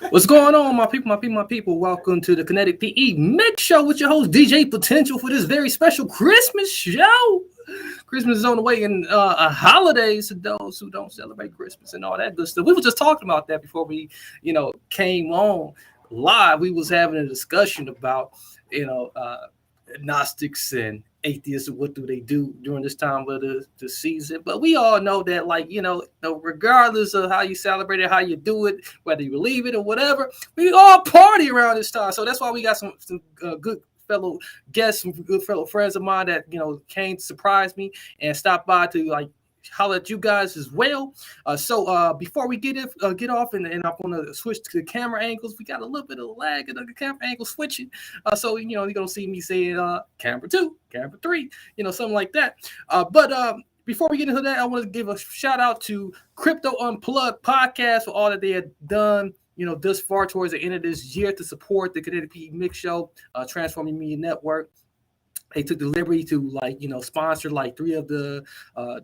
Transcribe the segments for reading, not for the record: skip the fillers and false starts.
What's going on, my people? Welcome to the Kinetic PE MIXX show with your host, DJ Potential, for this very special Christmas show. Christmas is on the way, and holidays to those who don't celebrate Christmas and all that good stuff. We were just talking about that before we, came on live. We was having a discussion about, Gnostics and atheists, what do they do during this time of the season. But we all know that, regardless of how you celebrate it, how you do it, whether you believe it or whatever, we all party around this time. So that's why we got some good fellow guests, some good fellow friends of mine that came to surprise me and stopped by to holler at you guys as well. So before we get off, and I'm going to switch to the camera angles. We got a little bit of lag in the camera angle switching. So you're going to see me saying camera 2, camera 3, something like that. But before we get into that, I want to give a shout out to Crypto Unplugged podcast for all that they have done, thus far towards the end of this year to support the Kinetic PE MIXX show, Transforming Media Network. They took the liberty to sponsor 3 of the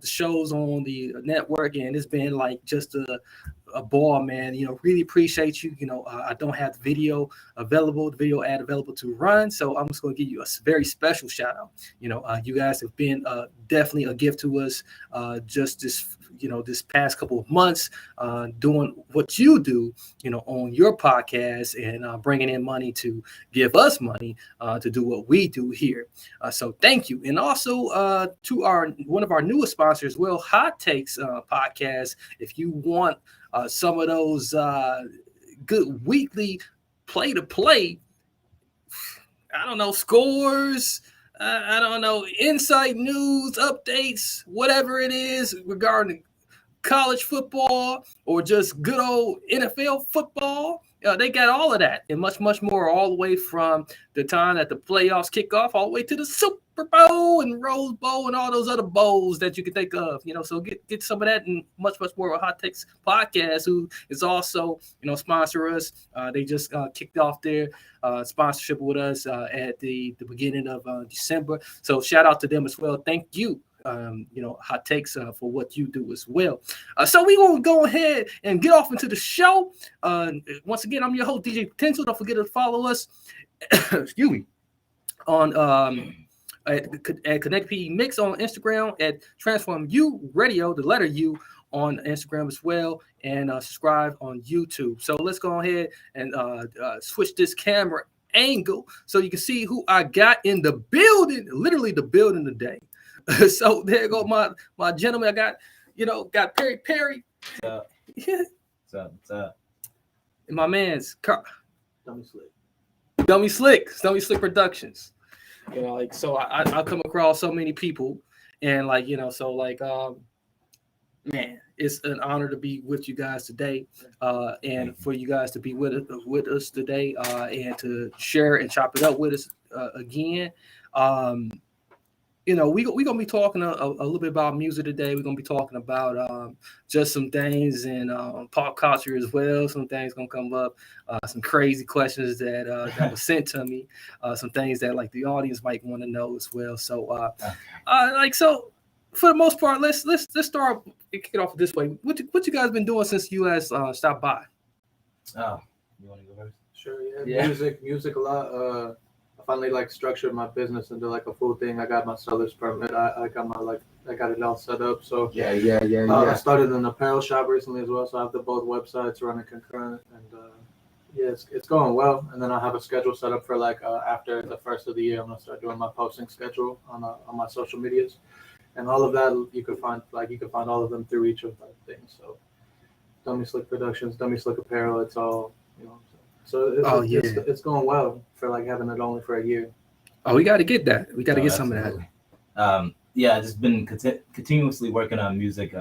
shows on the network, and it's been just a ball, man. Really appreciate you. I don't have the video available, the video ad available to run, so I'm just going to give you a very special shout out. You guys have been definitely a gift to us. Just this past couple of months, doing what you do, on your podcast and bringing in money to give us money to do what we do here. So thank you. And also to one of our newest sponsors, Hot Takes podcast. If you want some of those good weekly play-to-play, I don't know, scores, I don't know, insight news, updates, whatever it is regarding college football or just good old NFL football, they got all of that and much, much more, all the way from the time that the playoffs kick off all the way to the Super Bowl and Rose Bowl and all those other bowls that you can think of. So get some of that and much, much more with Hot Takes Podcast, who is also, sponsor us. They just kicked off their sponsorship with us at the beginning of December. So shout out to them as well. Thank you. Hot Takes for what you do as well. So we gonna go ahead and get off into the show. Once again, I'm your host, DJ Potential. Don't forget to follow us excuse me, on at Kinetic PE MIXX on Instagram, at Transform U Radio, the letter U, on Instagram as well, and subscribe on YouTube. So let's go ahead and switch this camera angle so you can see who I got in the building, literally the building today. So there go my gentleman. I got Perry. What's up? Yeah. What's up? And my man's Dummy Slick. Dummy Slick Productions. So I come across so many people, and man, it's an honor to be with you guys today, and for you guys to be with us today, and to share and chop it up with us again. We're going to be talking a little bit about music today. We're going to be talking about just some things in pop culture as well. Some things going to come up, some crazy questions that were sent to me, some things that the audience might want to know as well. So, so for the most part, let's start and kick it off this way. What you guys been doing since you guys stopped by? Oh, you want to go first? Sure. Yeah. Music a lot. Finally structured my business into a full thing. I got my seller's permit. I got it all set up. So I started an apparel shop recently as well. So I have both websites running concurrent, and it's going well. And then I have a schedule set up for after the first of the year, I'm gonna start doing my posting schedule on my social medias, and all of that you can find all of them through each of the things. So Dummy Slick Productions, Dummy Slick Apparel, it's all So it's going well for having it only for a year. Oh, we got to get that. We got to get some of that. I've just been continuously working on music,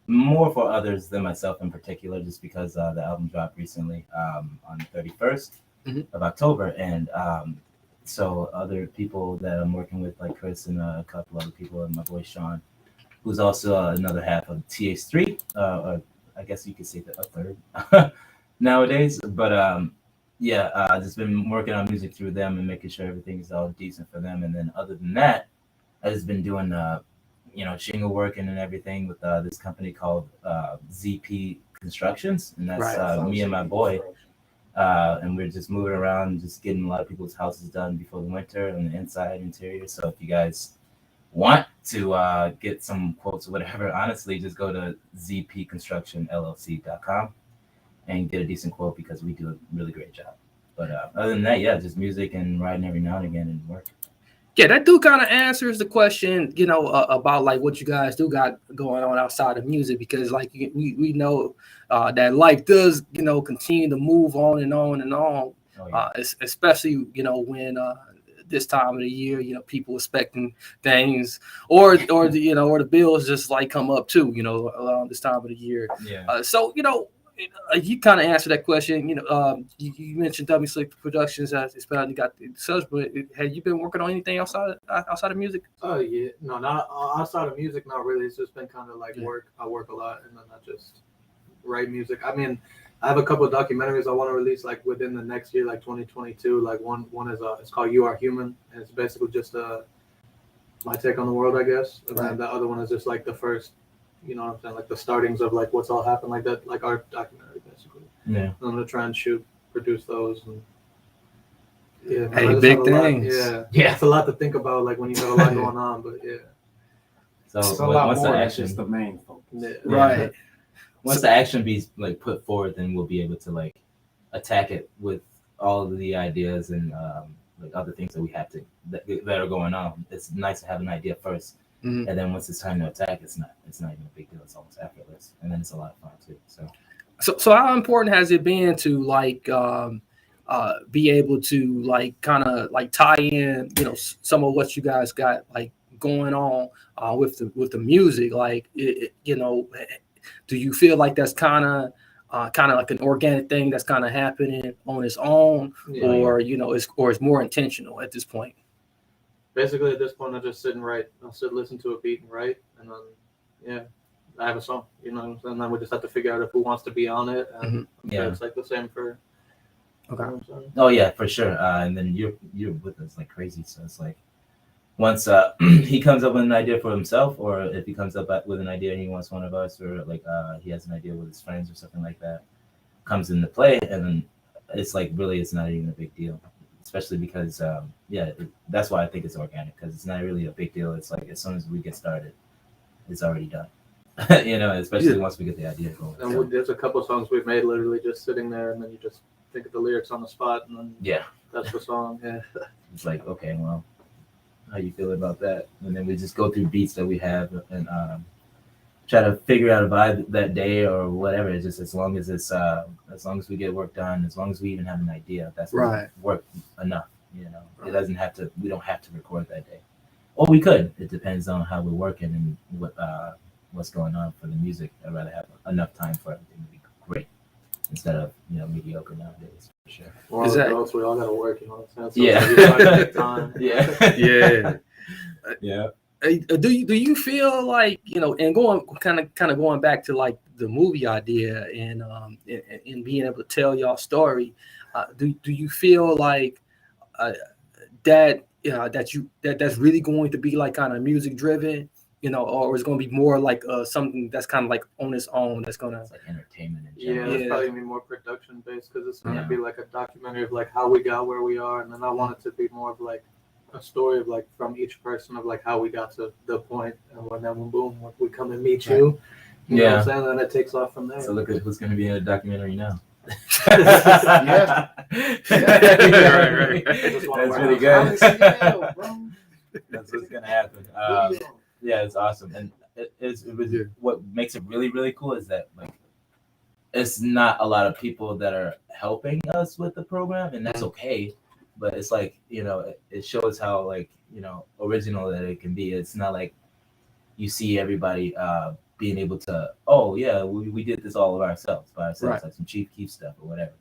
more for others than myself in particular, just because the album dropped recently on the 31st of October, and So other people that I'm working with, like Chris and a couple other people, and my boy Sean, who's also another half of TH3, or I guess you could say a third nowadays. But yeah, just been working on music through them and making sure everything's all decent for them. And then other than that, I just been doing shingle working and everything with this company called ZP Constructions, and that's me and my boy. And we're just moving around, just getting a lot of people's houses done before the winter on the inside interior. So if you guys want to get some quotes or whatever, honestly, just go to zpconstructionllc.com and get a decent quote, because we do a really great job. But other than that, yeah, just music and writing every now and again and work. Yeah, that do kind of answers the question, about like what you guys do got going on outside of music, because like we know that life does, continue to move on and on and on, especially, when this time of the year, people expecting things or the bills just like come up too, around this time of the year. Yeah. So, you kind of answered that question. You mentioned W Slick Productions as especially got the subs, but have you been working on anything outside of music? Oh yeah, no, not outside of music, not really. It's just been kind of like work. I work a lot, and then I just write music. I mean, I have a couple of documentaries I want to release like within the next year, like 2022. Like one is it's called You Are Human, and it's basically just my take on the world, I guess. And then the other one is just like the first. You know what I'm saying? Like the startings of like what's all happened, like that, like our documentary, basically. Yeah. And I'm gonna try and produce those. And yeah. Hey, big things. Yeah. It's a lot to think about, like when you have a lot going on, but yeah. So it's a lot more than just the main focus. Yeah. Right. Once the action be like put forward, then we'll be able to like attack it with all of the ideas and like other things that we have to that are going on. It's nice to have an idea first. Mm-hmm. And then once it's time to attack, it's not even a big deal. It's almost effortless, and then it's a lot of fun too. So how important has it been to like be able to like kind of like tie in, some of what you guys got like going on with the music? Like, do you feel like that's kind of like an organic thing that's kind of happening on its own, or it's more intentional at this point? Basically, at this point, I just sit and write. I'll listen to a beat and write, and then, I have a song, and then we just have to figure out if who wants to be on it, and it's like the same for. Okay. Oh yeah, for sure. And then you're with us like crazy, so it's like once he comes up with an idea for himself, or if he comes up with an idea and he wants one of us, or like he has an idea with his friends or something like that, comes into play, and then it's like really it's not even a big deal. Especially because, that's why I think it's organic, because it's not really a big deal. It's like as soon as we get started, it's already done. Especially once we get the idea going. And there's a couple songs we've made literally just sitting there, and then you just think of the lyrics on the spot, and then that's the song. Yeah. It's like, okay, well, how you feel about that? And then we just go through beats that we have and try to figure out a vibe that day or whatever. It's just as long as we get work done, as long as we even have an idea, that's work enough. It doesn't have to. We don't have to record that day, or we could. It depends on how we're working and what's going on for the music. I'd rather have enough time for everything to be great instead of mediocre nowadays. For sure. Well, adults, we all gotta work. So time. Yeah. Do you feel like and going kind of going back to like the movie idea and being able to tell y'all story, do you feel like that's really going to be like kind of music driven, or it's going to be more like something that's kind of like on its own, that's gonna like entertainment in general. It's probably gonna be more production based, because it's gonna be like a documentary of like how we got where we are, and then I want it to be more of like a story of like from each person of like how we got to the point, and then boom, we come and meet you. You know what I'm saying? And it takes off from there. So look at who's going to be in a documentary now. Right. That's really good. That's what's going to happen. It's awesome, and what makes it really, really cool is that like it's not a lot of people that are helping us with the program, and that's okay. But it's like, it shows how like, original that it can be. It's not like you see everybody being able to, we did this all by ourselves, like some Chief Keef stuff or whatever.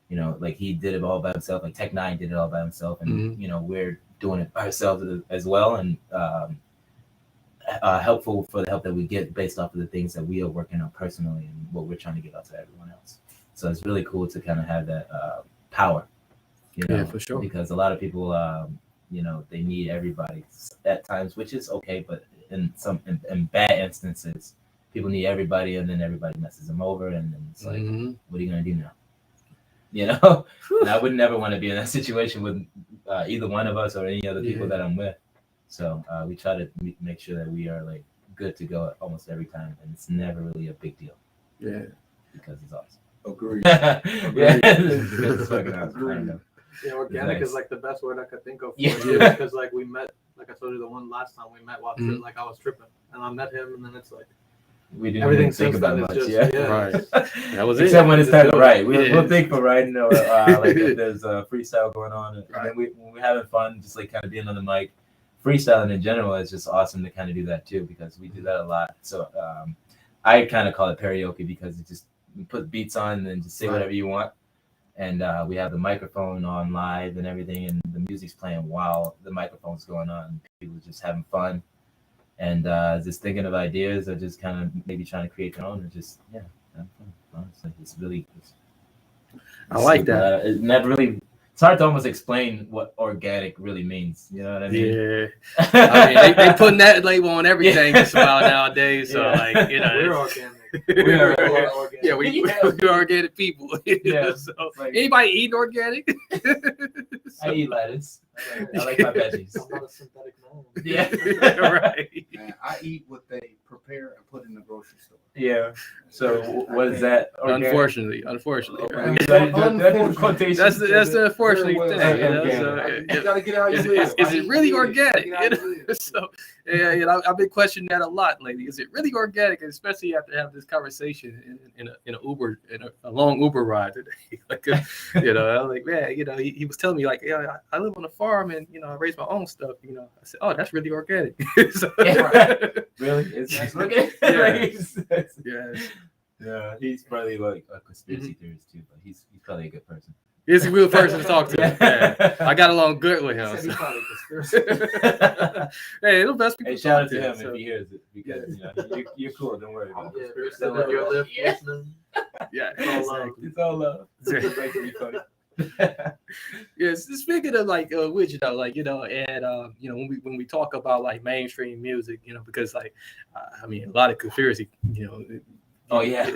like he did it all by himself. Like Tech Nine did it all by himself, and we're doing it by ourselves as well. And helpful for the help that we get based off of the things that we are working on personally and what we're trying to get out to everyone else. So it's really cool to kind of have that power, Yeah, for sure. Because a lot of people, they need everybody at times, which is okay, but in bad instances, people need everybody, and then everybody messes them over, and then it's like, what are you gonna do now? And I would never want to be in that situation with either one of us or any other people that I'm with. So we try to make sure that we are like good to go almost every time, and it's never really a big deal. Yeah, because it's awesome. Agreed. Because it's fucking awesome. I don't know. Yeah, organic is like the best word I could think of. Yeah. Because like we met, like I told you the one last time we met while like I was tripping, and I met him, and then it's like we didn't everything even think about much. Just, right. That was Except it. when it's time to write. We'll think for writing, or like if there's a freestyle going on, and then when we're having fun, just like kind of being on the mic. Freestyling in general is just awesome to kind of do that too, because we do that a lot. So I kind of call it karaoke because it just you put beats on and then just say whatever you want. And we have the microphone on live and everything, and the music's playing while the microphone's going on. People just having fun and just thinking of ideas, or just kind of maybe trying to create their own, or just having fun. Honestly, I like that. It never really. It's hard to almost explain what organic really means. You know what I mean? Yeah. I mean, they putting that label on everything just about nowadays. So like, we're organic. We're organic. Yeah, we're organic people. So like, anybody eating organic? I eat lettuce. I like my veggies. I'm not a synthetic man. Yeah. Right. Man, I eat what they prepare and put in the grocery store. Yeah. So what is that? Organic? Unfortunately. Right? That's the unfortunate thing. You gotta get out. Is it really organic? So I've been questioning that a lot lately. Is it really organic? Especially after having this conversation in a long Uber ride today. Like, I'm like, man, he was telling me like, yeah, I live on a farm and I raise my own stuff. I said, oh, that's really organic. So, Really? It's nice looking. Yeah, he's probably like a conspiracy theorist too, but he's probably a good person. He's a real person to talk to. Yeah. I got along good with him. He's probably a conspiracy. Hey, the best people. Hey, shout out to him if he hears it, because you're cool. Don't worry about it. You're still in your lift listening. Yeah, it's all love. It's great to be funny. Yes, speaking of like which and when we talk about like mainstream music, because like I mean a lot of conspiracy, oh yeah,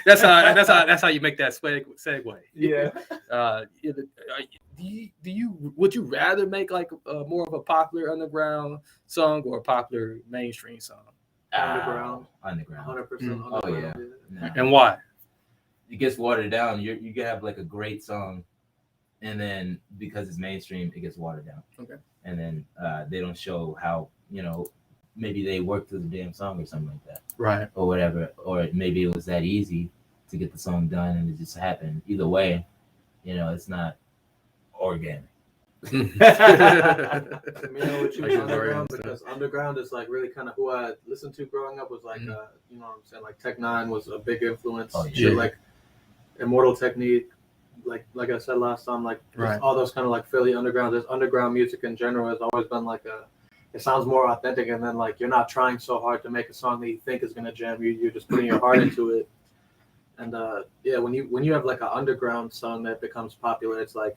that's how you make that segue. Yeah. Would you rather make like more of a popular underground song or a popular mainstream song? Underground. 100%. Oh yeah. No. And why? It gets watered down. You can have like a great song, and then because it's mainstream, it gets watered down. Okay. And then they don't show how maybe they worked through the damn song or something like that. Right. Or whatever. Or maybe it was that easy to get the song done, and it just happened. Either way, it's not organic. What you mean underground, because underground is like really kind of who I listened to growing up was like what I'm saying, like Tech Nine was a big influence. Shit like Immortal Technique, like I said last time, like all those kind of like Philly underground. There's underground music in general has always been like it sounds more authentic, and then like you're not trying so hard to make a song that you think is gonna jam. You're just putting your heart into it. And when you have like an underground song that becomes popular, it's like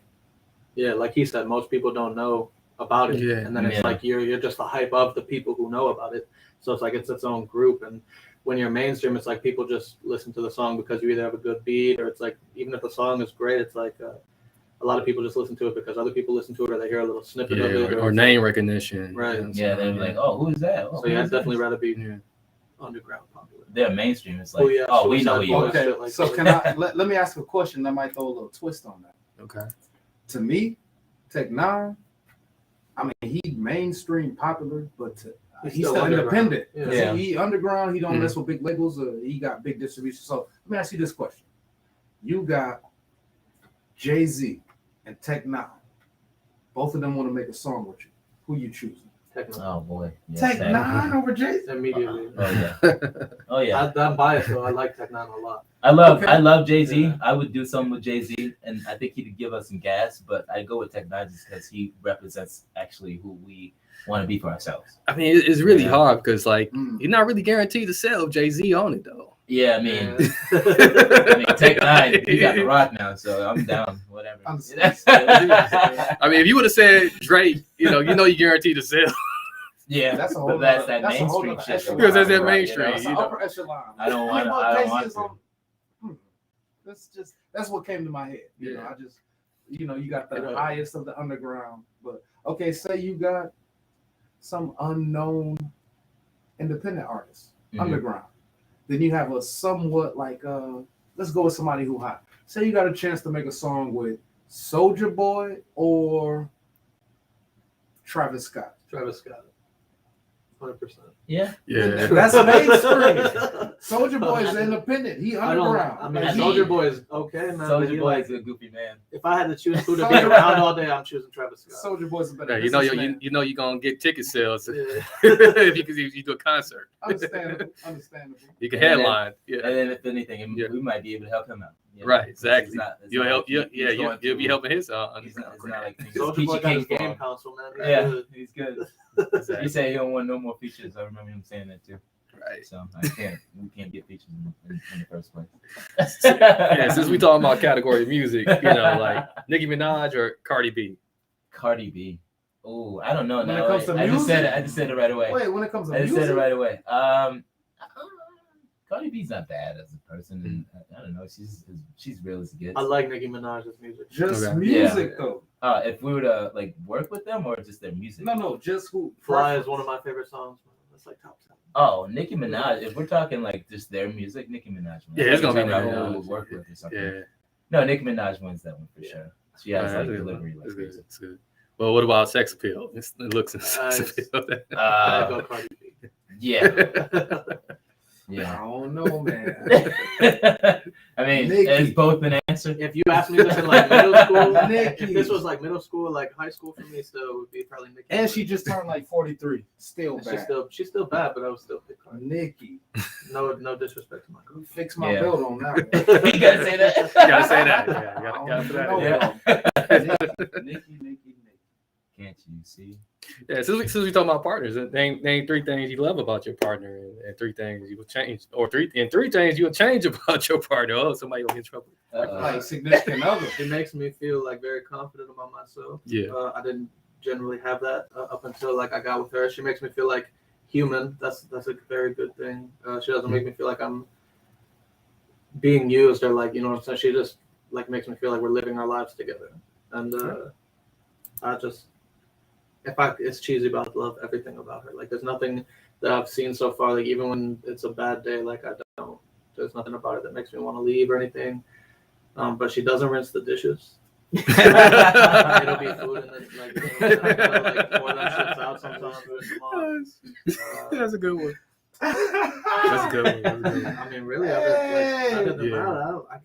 like he said, most people don't know about it, and then it's like you're just the hype of the people who know about it. So it's like it's its own group. And when you're mainstream, it's like people just listen to the song because you either have a good beat, or it's like even if the song is great, it's like a lot of people just listen to it because other people listen to it, or they hear a little snippet of it, or name recognition. Right? They're like, oh, who is that? Oh, so I'd definitely rather be underground popular. They're mainstream. It's like, we know who you are. Okay, like so can I let me ask a question that might throw a little twist on that. Okay. To me, Tech Nine, I mean, he mainstream popular, but he's still independent. He underground. He don't mess with big labels. He got big distribution. So let me ask you this question: you got Jay-Z and Tech Nine. Both of them want to make a song with you. Who you choosing? Techno. Oh boy. Yeah, Tech Nine over Jay-Z? Immediately. Oh yeah. Oh yeah. I'm biased, so I like Tech Nine a lot. I love Jay-Z. Yeah. I would do something with Jay-Z, and I think he'd give us some gas. But I go with Tech Nine just because he represents actually who we want to be for ourselves. I mean, it's really hard because like you're not really guaranteed to sell Jay-Z on it though. Yeah, I mean, Tech Nine, you got The Rock now, so I'm down. Whatever. I mean, if you would have said Drake, you're guaranteed to sell. Yeah, that's a whole. That's that mainstream shit. Because that's that mainstream. You know? Upper echelon. I don't want to. That's what came to my head. You know, I just, you got the highest of the underground. But okay, say you got some unknown independent artist, underground. Then you have a somewhat like let's go with somebody who hot. Say you got a chance to make a song with Soulja Boy or Travis Scott. 100%. Yeah. That's mainstream. Soulja Boy is independent. He underground. I mean, Soulja Boy is okay, man. Soulja Boy is a goofy man. If I had to choose who to be around all day, I'm choosing Travis Scott. Soulja Boy's a better. You're gonna get ticket sales if you do a concert. Understandable. You can headline. And then if anything, we might be able to help him out. Right, exactly. You'll help. You'll be helping his. He's not like Soulja Boy got his game console, man. He's good. Exactly. He said he don't want no more features. I remember him saying that too. Right. So we can't get features in the first place. Since we talking about category of music, like Nicki Minaj or Cardi B. Cardi B. Oh, I don't know. When it comes to music, I just said it right away. Wait, when it comes to music, I just said it right away. Cardi B's not bad as a person, and I don't know. She's real as it gets. I like Nicki Minaj's music. Just music though. If we were to like work with them or just their music. No, just who. Fly is one of my favorite songs. Man. That's like top 10. Oh, Nicki Minaj. If we're talking like just their music, Nicki Minaj. Man. Yeah, it's gonna be who we'll work with or something. Yeah. No, Nicki Minaj wins that one for sure. She has like delivery. Like that's good. Well, what about sex appeal? It looks and sex appeal. I go Cardi B. Yeah. Yeah, I don't know, man. I mean, it's both an answer. If you asked me this in like middle school, if this was like middle school, like high school for me, still it would be probably Nicki. And she just turned like 43. Still bad. She's still bad, but I would still pick her. Nicki. No disrespect to my girl. Fix my belt on that. You gotta say that. You gotta say that. Yeah, gotta put that. Nicki. Can't you see? Yeah, since we talking about partners, name 3 things you love about your partner, and 3 things you will change, or 3 things you will change about your partner. Oh, somebody will get in trouble. Like significant other. It makes me feel like very confident about myself. Yeah, I didn't generally have that up until like I got with her. She makes me feel like human. That's a very good thing. She doesn't make me feel like I'm being used or like, you know what I'm saying. She just like makes me feel like we're living our lives together, and it's cheesy, but I love everything about her. Like, there's nothing that I've seen so far. Like, even when it's a bad day, like there's nothing about it that makes me want to leave or anything. But she doesn't rinse the dishes. It'll be food, and then like pour them shits out sometimes. That's a good one. That's a good one. I mean, really, I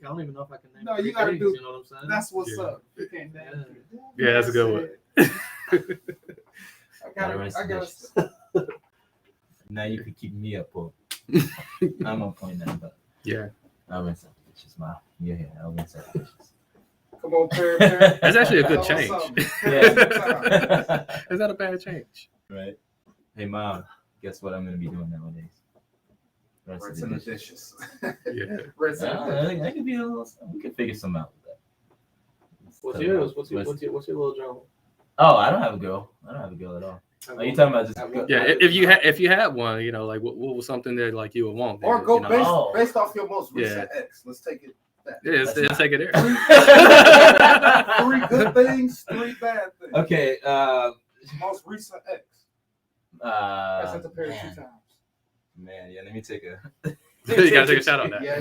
don't even know if I can name. No, you gotta do. You know what I'm saying? That's what's up. You can't name. Yeah, that's a good one. I gotta. Now you can keep me up, Paul. I'm on point now, but I'll rinse out the dishes, Ma. I'll rinse out the dishes. Come on, pair. That's actually a good change. Yeah. Is that a bad change? Right. Hey, Mom, guess what I'm going to be doing nowadays? Rinsing the dishes. Yeah. I could be a little. We could figure something out with that. What's yours? What's your little drama? Oh, I don't have a girl. I don't have a girl at all. Are you talking about just? Yeah, if you had one, like what was something that like you would want? Or go based off your most recent ex. Let's take it. Yeah, let's take it there. 3 good things, 3 bad things. Okay. Most recent ex. I sent a pair 2 times. Man, let me take a. You gotta take a shot on that. Yeah.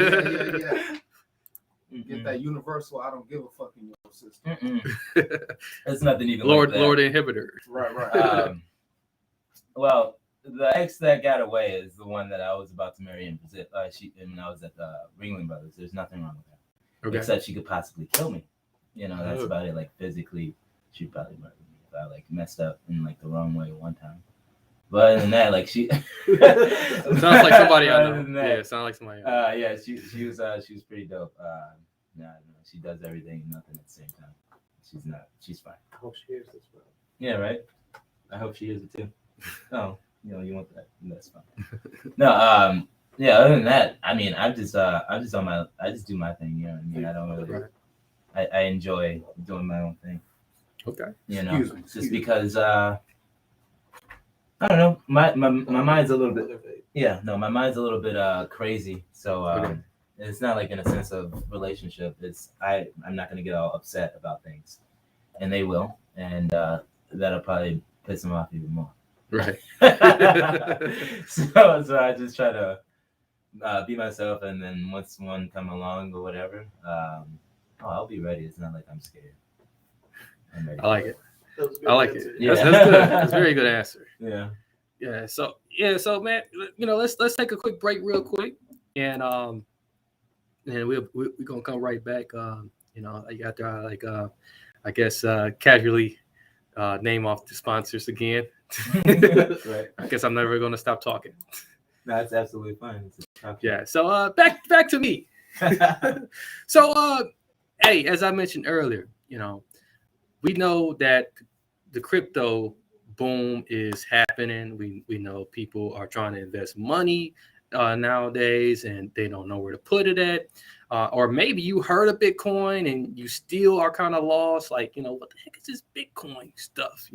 Get that universal. I don't give a fuck in your system. It's nothing even. Lord, like that. Lord inhibitor. Right. Well, the ex that got away is the one that I was about to marry in Brazil. When I was at the Ringling Brothers. There's nothing wrong with her, except she could possibly kill me. That's about it. Like physically, she'd probably murder me if I like messed up in like the wrong way one time. But other than that, like she sounds like somebody I know. Yeah, sounds like somebody. Yeah, she was pretty dope. No, she does everything and nothing at the same time. She's fine. I hope she hears this, bro. Yeah, right. I hope she hears it too. Oh, you want that? That's fine. No, yeah. Other than that, I mean, I just do my thing. You know what I mean? I don't really. I enjoy doing my own thing. Okay. You know, just because I don't know. My mind's a little bit. Yeah, no, my mind's a little bit crazy. So it's not like in a sense of relationship. It's I'm not gonna get all upset about things, and they will, and that'll probably piss them off even more. Right. so I just try to be myself, and then once one come along or whatever, I'll be ready. It's not like I'm scared. I'm ready. I like it. I like it. Yeah. That's good. That's a very good answer. Yeah. Yeah. So man, let's take a quick break real quick, and we're gonna come right back. After I guess casually name off the sponsors again. Right. I guess I'm never gonna stop talking. That's absolutely fine. Yeah. So back to me. So hey, as I mentioned earlier, we know that the crypto boom is happening. We know people are trying to invest money nowadays, and they don't know where to put it at. Or maybe you heard of Bitcoin and you still are kind of lost. Like, what the heck is this Bitcoin stuff?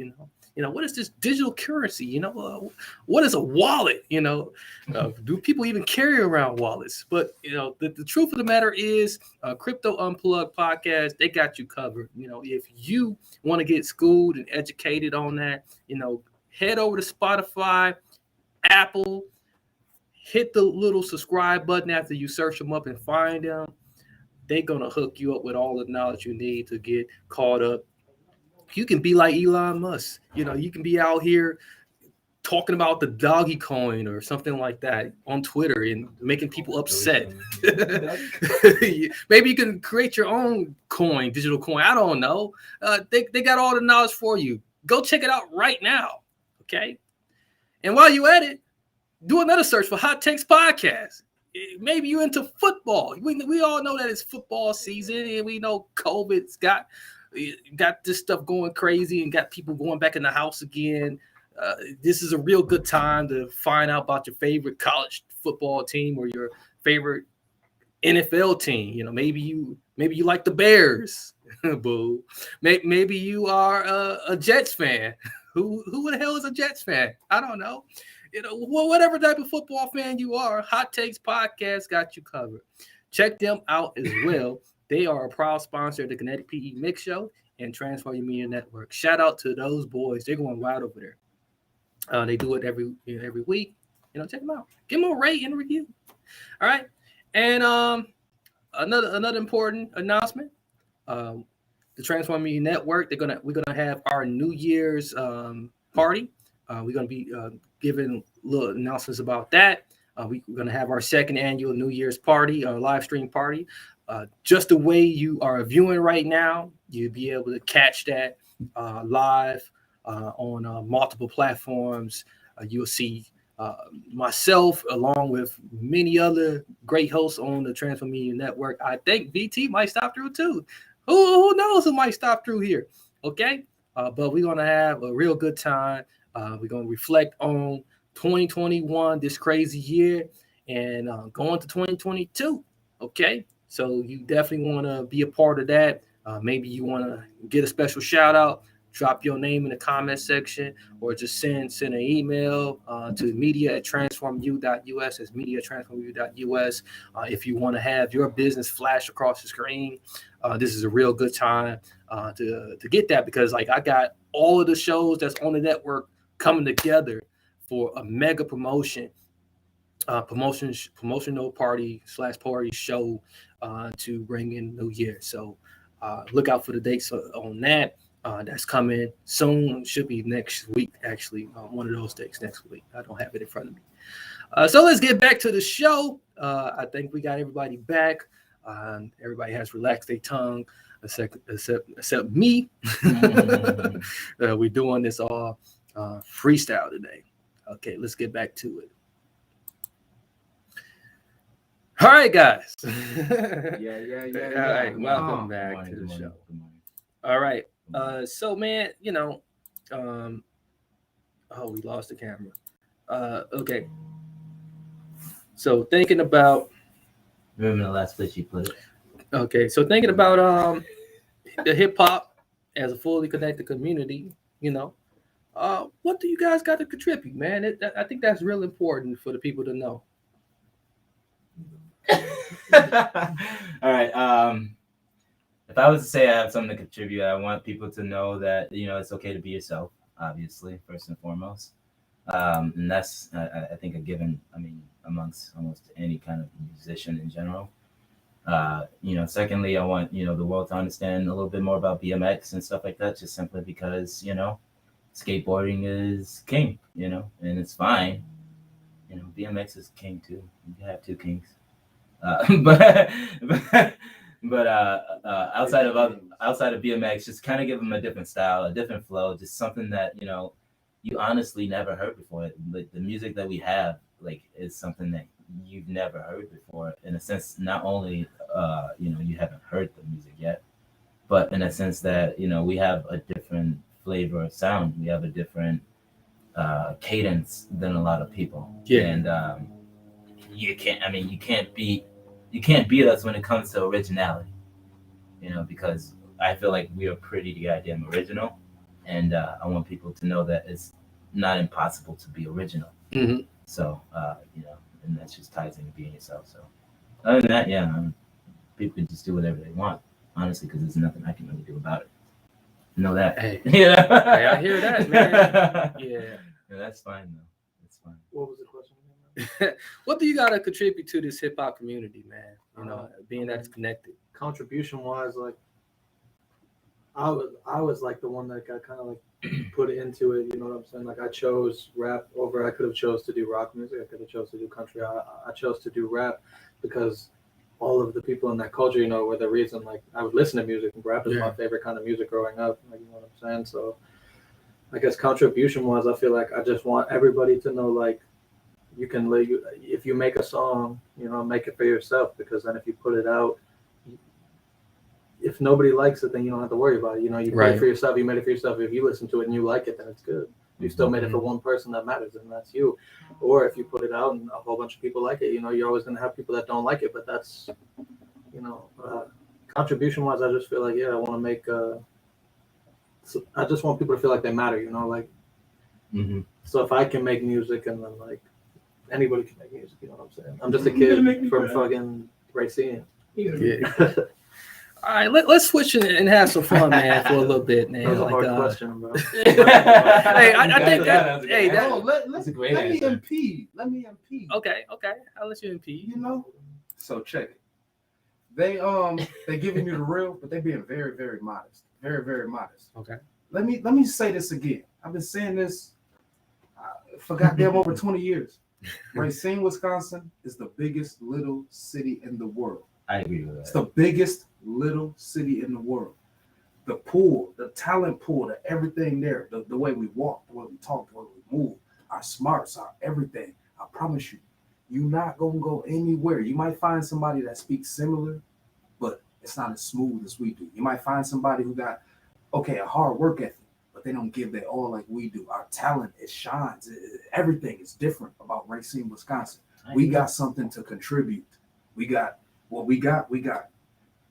What is this digital currency? What is a wallet? Do people even carry around wallets? But the truth of the matter is, Crypto Unplugged podcast, they got you covered. If you want to get schooled and educated on that, head over to Spotify, Apple. Hit the little subscribe button after you search them up and find them. They're going to hook you up with all the knowledge you need to get caught up. You can be like Elon Musk. You can be out here talking about the doggy coin or something like that on Twitter and making people upset. Maybe you can create your own coin, digital coin. I don't know. They got all the knowledge for you. Go check it out right now. Okay. And while you're at it, do another search for Hot Takes Podcast. Maybe you're into football. We all know that it's football season, and we know COVID's got this stuff going crazy and got people going back in the house again. This is a real good time to find out about your favorite college football team or your favorite NFL team. Maybe you like the Bears. Boo. Maybe you are a Jets fan. Who the hell is a Jets fan? I don't know. Whatever type of football fan you are, Hot Takes Podcast got you covered. Check them out as well. They are a proud sponsor of the Kinetic PE MIXX Show and Transform Your Media Network. Shout out to those boys. They're going wild over there. They do it every week. Check them out. Give them a rate and a review. All right. And another important announcement. The Transform Media Network. We're gonna have our New Year's party. We're gonna be giving little announcements about that. We're gonna have our second annual New Year's party, live stream party. Just the way you are viewing right now, you'll be able to catch that live on multiple platforms. You'll see myself along with many other great hosts on the Transform Media Network. I think VT might stop through too. Who knows who might stop through here? Okay, but we're gonna have a real good time. We're gonna reflect on 2021, this crazy year, and going to 2022. Okay, so you definitely want to be a part of that. Maybe you want to get a special shout out. Drop your name in the comment section, or just send an email to media@transformu.us. That's media@transformu.us. If you want to have your business flash across the screen, this is a real good time to get that, because I got all of the shows that's on the network coming together for a mega promotional party show to bring in New Year. So look out for the dates on that. That's coming soon. Should be next week, actually. One of those dates next week. I don't have it in front of me. So let's get back to the show. I think we got everybody back. Everybody has relaxed their tongue, except me. We're doing this all freestyle today. Okay, let's get back to it. All right, guys. Yeah. All right, welcome back to the show. All right. So man, we lost the camera. Okay. So thinking about Remember the last place you put it? Okay, so thinking about the hip hop as a fully connected community, what do you guys got to contribute, man? I think that's real important for the people to know. All right. If I was to say I have something to contribute, I want people to know that it's okay to be yourself. Obviously, first and foremost, and that's I think a given. I mean, amongst almost any kind of musician in general. Secondly, I want the world to understand a little bit more about BMX and stuff like that. Just simply because skateboarding is king. And it's fine. BMX is king too. You have two kings. But outside of BMX, just kind of give them a different style, a different flow, just something that you honestly never heard before. Like the music that we have, is something that you've never heard before. In a sense, not only you haven't heard the music yet, but in a sense that we have a different flavor of sound. We have a different cadence than a lot of people. Yeah. And you can't beat us when it comes to originality, because I feel like we are pretty goddamn original, and I want people to know that it's not impossible to be original. Mm-hmm. So and that just ties into being yourself. So other than that, people can just do whatever they want, honestly, because there's nothing I can really do about it. Know that. Hey, hey, I hear that, man. Yeah, that's fine though. That's fine. What was the question? What do you got to contribute to this hip hop community, man? Being that it's connected. Contribution wise, like I was like the one that got kind of like put into it. You know what I'm saying? Like I chose rap over. I could have chose to do rock music. I could have chose to do country. I chose to do rap because all of the people in that culture, were the reason. Like I would listen to music, and rap is my favorite kind of music growing up. Like you know what I'm saying? So I guess contribution wise, I feel like I just want everybody to know, like, you can live. If you make a song, make it for yourself, because then if you put it out, if nobody likes it, then you don't have to worry about it. You made it for yourself. You made it for yourself. If you listen to it and you like it, then it's good. You still made it for one person that matters, and that's you. Or if you put it out and a whole bunch of people like it, you're always going to have people that don't like it. But that's, contribution wise, I just feel like, I want to make. I just want people to feel like they matter. Like. Mm-hmm. So if I can make music, and then like anybody can make music, you know what I'm saying? I'm just a kid from fucking Racine. Yeah. All right, let's switch and have some fun, man, for a little bit, man. That was a hard question, bro. Hey, I think that. Hey, that's a great answer. Let me impede. Okay, I'll let you impede. So check it. They giving you the real, but they being very, very modest. Very, very modest. Okay. Let me say this again. I've been saying this for goddamn over 20 years. Racine, Wisconsin is the biggest little city in the world. I agree with that. It's the biggest little city in the world. The pool, the talent pool, the everything there, the way we walk, the way we talk, the way we move, our smarts, our everything. I promise you, you're not going to go anywhere. You might find somebody that speaks similar, but it's not as smooth as we do. You might find somebody who got, a hard work ethic, but they don't give their all like we do. Our talent, it shines. Everything is different about Racine, Wisconsin. We got something to contribute. We got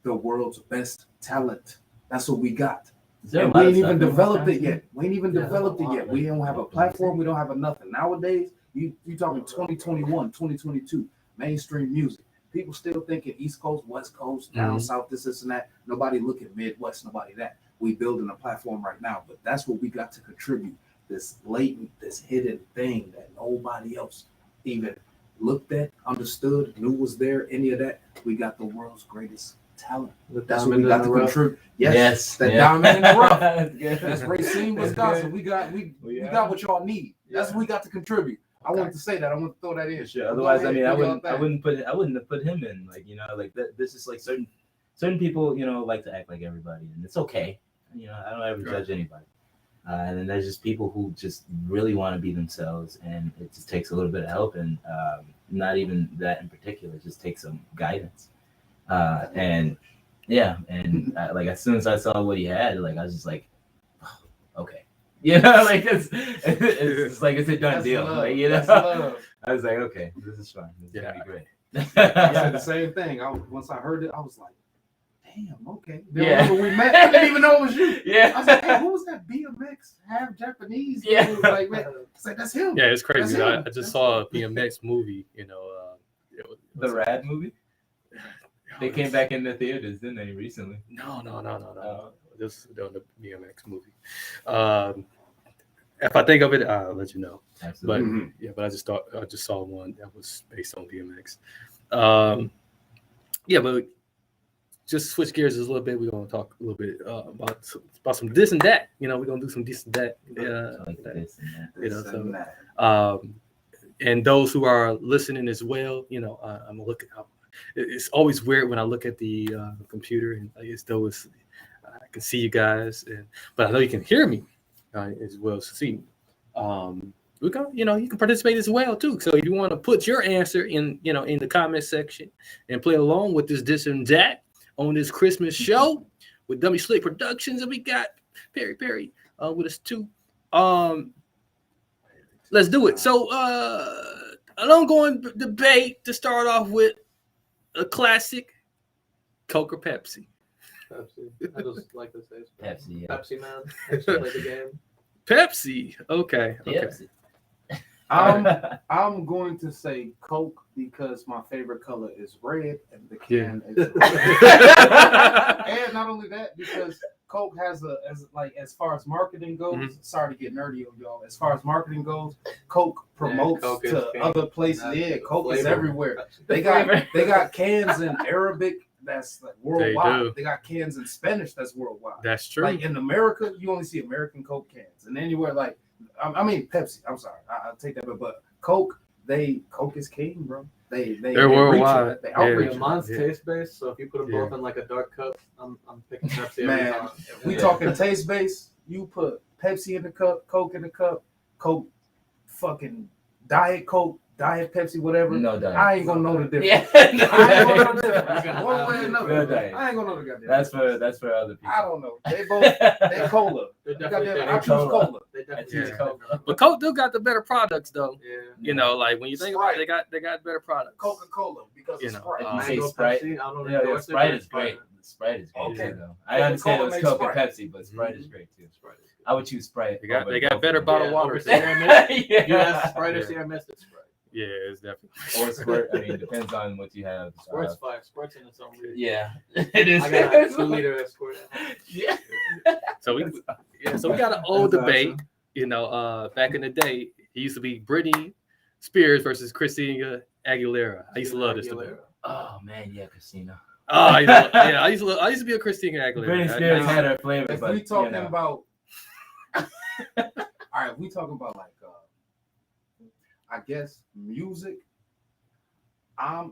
the world's best talent. That's what we got. And we ain't even developed it yet. We don't have a platform. We don't have a nothing. Nowadays, you talking 2021, 2022, mainstream music. People still thinking East Coast, West Coast, down south, this and that. Nobody looking Midwest, nobody that. We building a platform right now, but that's what we got to contribute. This latent, this hidden thing that nobody else even looked at, understood, knew was there, any of that. We got the world's greatest talent. That's what we got to contribute. Yes, that diamond in the rough. That's Racine, Wisconsin. We got what y'all need. That's what we got to contribute. I wanted to say that. I want to throw that in. Sure. Otherwise, I wouldn't have put him in. Like that. This is like certain people, like to act like everybody, and it's okay. I don't ever judge anybody. And then there's just people who just really want to be themselves, and it just takes a little bit of help, and not even that in particular. It just takes some guidance. And like as soon as I saw what he had, like I was just like, oh, okay, like it's like it's a done That's deal. love. Like, That's love. I was like, okay, this is fine. This is gonna be great. I said the same thing. Once I heard it, I was like, damn, okay. Then Yeah. whenever we met, I didn't even know it was you. Yeah. I was like, hey, who was that BMX half Japanese? Yeah. Dude? Like, man, it's like, that's him. Yeah, it's crazy. That's I just saw a BMX movie. The Rad movie. They came back in the theaters, didn't they, recently? No. This is the BMX movie. If I think of it, I'll let you know. Absolutely. But but I just saw one that was based on BMX. But just switch gears a little bit. We're gonna talk a little bit about some this and that. We're gonna do some this and that. This and that. And those who are listening as well, I'm looking. It's always weird when I look at the computer and as though I can see you guys, but I know you can hear me as well as see me. You can participate as well too. So if you want to put your answer in the comment section and play along with this and that on this Christmas show with Dummy Slick Productions, and we got Perry with us too. Let's do it. So an ongoing debate to start off with a classic: Coke or Pepsi? Pepsi. I just like to say Pepsi. Yeah. Pepsi, man. I just play the game. Pepsi. Okay. Pepsi. I'm going to say Coke because my favorite color is red and the can is and not only that, because Coke has as far as marketing goes, sorry to get nerdy on y'all. As far as marketing goes, Coke promotes Coke to other places. Coke is everywhere. They got cans in Arabic that's like worldwide. They got cans in Spanish that's worldwide. That's true. Like in America, you only see American Coke cans, and anywhere like Pepsi. I'm sorry, I'll take that, but Coke is king, bro. They're worldwide. They outreach. Mine's taste based, so if you put them both in like a dark cup, I'm picking Pepsi. Man, we talking taste based. You put Pepsi in the cup, Coke in the cup, Coke, fucking Diet Coke, Diet Pepsi, whatever. No diet. I ain't gonna know the difference. Yeah. I ain't gonna know the difference. One way or another. Diet. I ain't gonna know the goddamn. That's for other people. I don't know. They cola. I choose cola. I choose Cola. But Coke do got the better products though. Yeah. Like when you think about it, they got better products. Coca-Cola because it's Sprite. Sprite. Yeah, Sprite is great. Sprite is great. Okay. I understand it was Coke and Sprite. Pepsi, but Sprite is great too. I would choose Sprite. They got better bottled water. You have Sprite or Sierra Mist, it's Sprite. Yeah, it's definitely. Or Squirt. I mean, it depends on what you have. Squirt's fire. Squirt's in its own way. Yeah, it is. I got a 2 liter of Squirt. Yeah. So we got an old debate. Back in the day, it used to be Britney Spears versus Christina Aguilera. I used to love this debate. Oh man, yeah, Christina. I used to be a Christina Aguilera. Britney Spears had her flavor. If but, we talking about, all right, we talking about like, I guess music.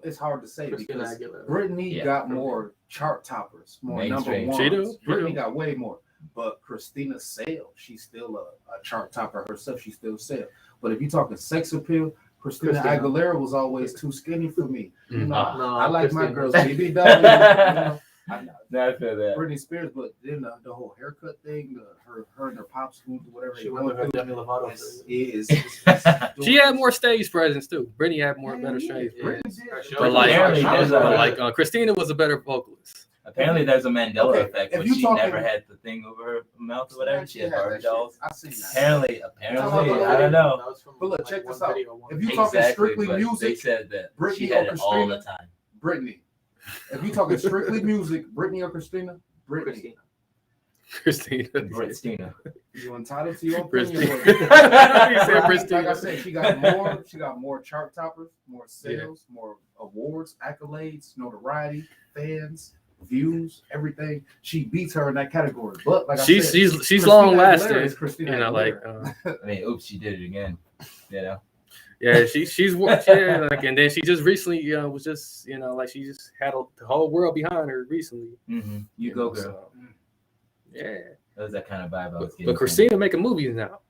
It's hard to say Christina because Aguilera. Britney got more chart toppers, more Mainstream. number ones. She do. Britney got way more, but Christina sell. She's still a chart topper herself. She still sell. But if you talking sex appeal, Christina Aguilera was always too skinny for me. Mm-hmm. I like my girls BBW. I feel that. Britney Spears, but then the whole haircut thing, her and her pop school, whatever. She went with her Demi Lovato. She had more stage presence too. Britney had better stage presence. But like Christina was a better vocalist. Apparently, there's a Mandela effect, if but you she talking- never had the thing over her mouth or whatever. She had Barbie dolls. I seen that. Apparently, I don't know. But look, check this out. If you talking strictly but music, they said that Britney she had or it all the Christina? time. Britney. If you talking strictly music, Britney or Christina? Britney. Christina. Christina. You entitled to your opinion. Christina. but- He said Christina. Like I said, she got more chart toppers, more sales, more awards, accolades, notoriety, fans, views, everything. She beats her in that category. But like she's Christina long Aguilera lasting. is Christina Aguilera. I mean, oops, she did it again. You know. Yeah, she's like, and then she just recently was just like she just had the whole world behind her recently. Mm-hmm. You go, girl. So, yeah. That was that kind of vibe I was getting. But Christina making movies now.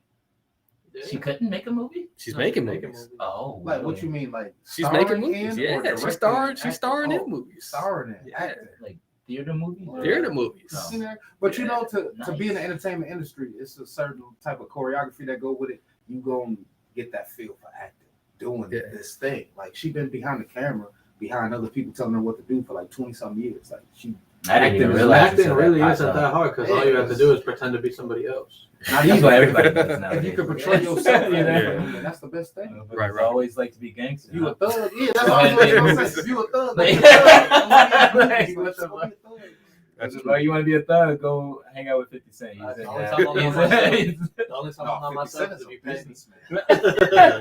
She couldn't make a movie. She's making movies. Oh, Like what you mean? Like she's making movies. Yeah, she's starring in movies. Starring in, yeah, like theater movies. Theater movies. No. But you know, to be in the entertainment industry, it's a certain type of choreography that go with it. You gonna get that feel for acting, doing this thing. Like she been behind the camera, behind other people telling her what to do for like 20-some years. Like she. I didn't even realize acting really isn't that hard because all you have to do is pretend to be somebody else. Not even everybody does now. You can portray yourself, and that's the best thing. Right. Always like to be gangster. You a thug? Yeah, that's what I'm saying. You a thug? That's why you want to be a thug. Go hang out with 50 Cent. The only time I'm not myself is to be businessman.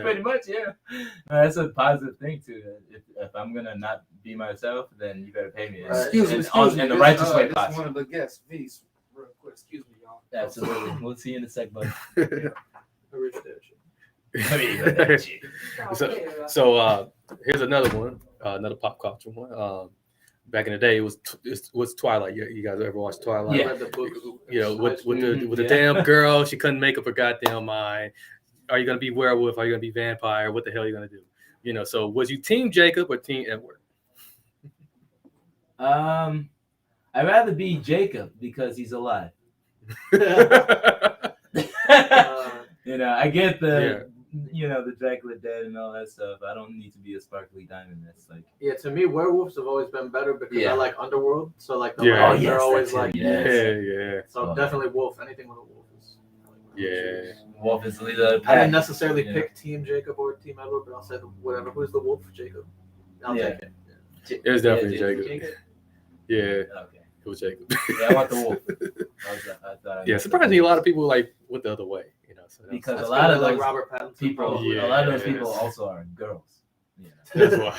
Pretty much, yeah. No, that's a positive thing too. If I'm gonna not be myself, then you better pay me. Excuse me. In the righteous way possible. This one of the guests, please, real quick. Excuse me, y'all. Absolutely. We'll see you in a sec, bud. So here's another one, another pop culture one. Back in the day, it was Twilight. You guys ever watched Twilight? Yeah. You know, with the damn girl, she couldn't make up her goddamn mind. Are you gonna be werewolf? Are you gonna be vampire? What the hell are you gonna do? You know. So was you Team Jacob or Team Edward? I'd rather be Jacob because he's alive. You know, I get the the Dracula dead and all that stuff. I don't need to be a sparkly diamond. That's like to me, werewolves have always been better because I like Underworld. So like the they're always like So definitely wolf. Anything with a wolf is. Wolf is the leader of the pack. I didn't necessarily pick Team Jacob or Team Edward, but I'll say whatever. Who's the wolf? Jacob. I'll take it. It was definitely Jacob. Yeah. Okay. It was Jacob. Yeah, I want the wolf. Surprisingly, a lot of people like went the other way. You know, so because a lot of those like Robert Pattinson people, a lot of those people also are girls. You know? That's why.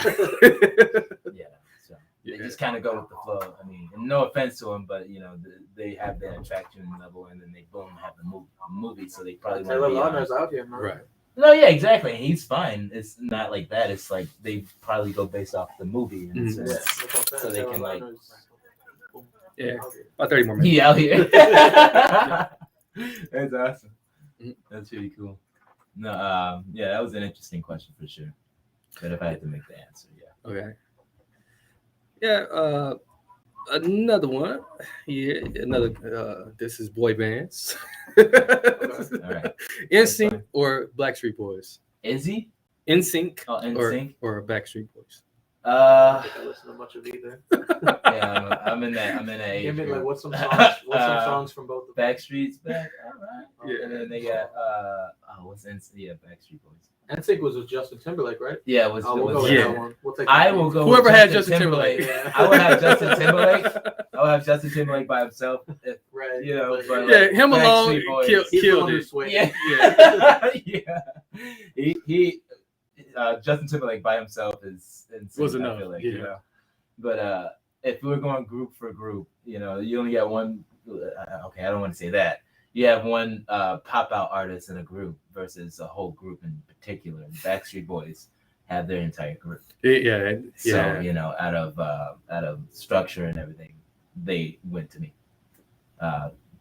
So they just kind of go with the flow. I mean, and no offense to them, but they have their attraction level, and then they boom have the movie, so they probably Taylor Lautner's out here, man. Right. No, yeah, exactly. He's fine. It's not like that. It's like they probably go based off the movie, and so they can like. Yeah, about 30 more minutes. He out here. That's awesome. That's really cool. No, that was an interesting question for sure. But if I had to make the answer, Okay. Yeah, another one. Yeah, another. This is boy bands. all right. NSYNC or Backstreet Boys? Izzy? NSYNC or Backstreet Boys? I think I listen to much of either. Yeah, I'm in that age. Give me like what's some songs from both of them? Backstreet's back. All right. Yeah. And then they got what's NSYNC? Yeah, Backstreet Boys. NSYNC was with Justin Timberlake, right? Yeah, it was. We'll go with that one. We'll take I will go. Whoever had Justin Timberlake. I would have Justin Timberlake. I would have Justin Timberlake by himself. Right. You know. But him alone killed it. Yeah. He Justin Timberlake by himself is insane, was enough. I feel like, you know. But if we were going group for group, you only got one. Okay, I don't want to say that. You have one pop out artist in a group versus a whole group in particular. Backstreet Boys have their entire group. Yeah. So out of structure and everything, they went to me.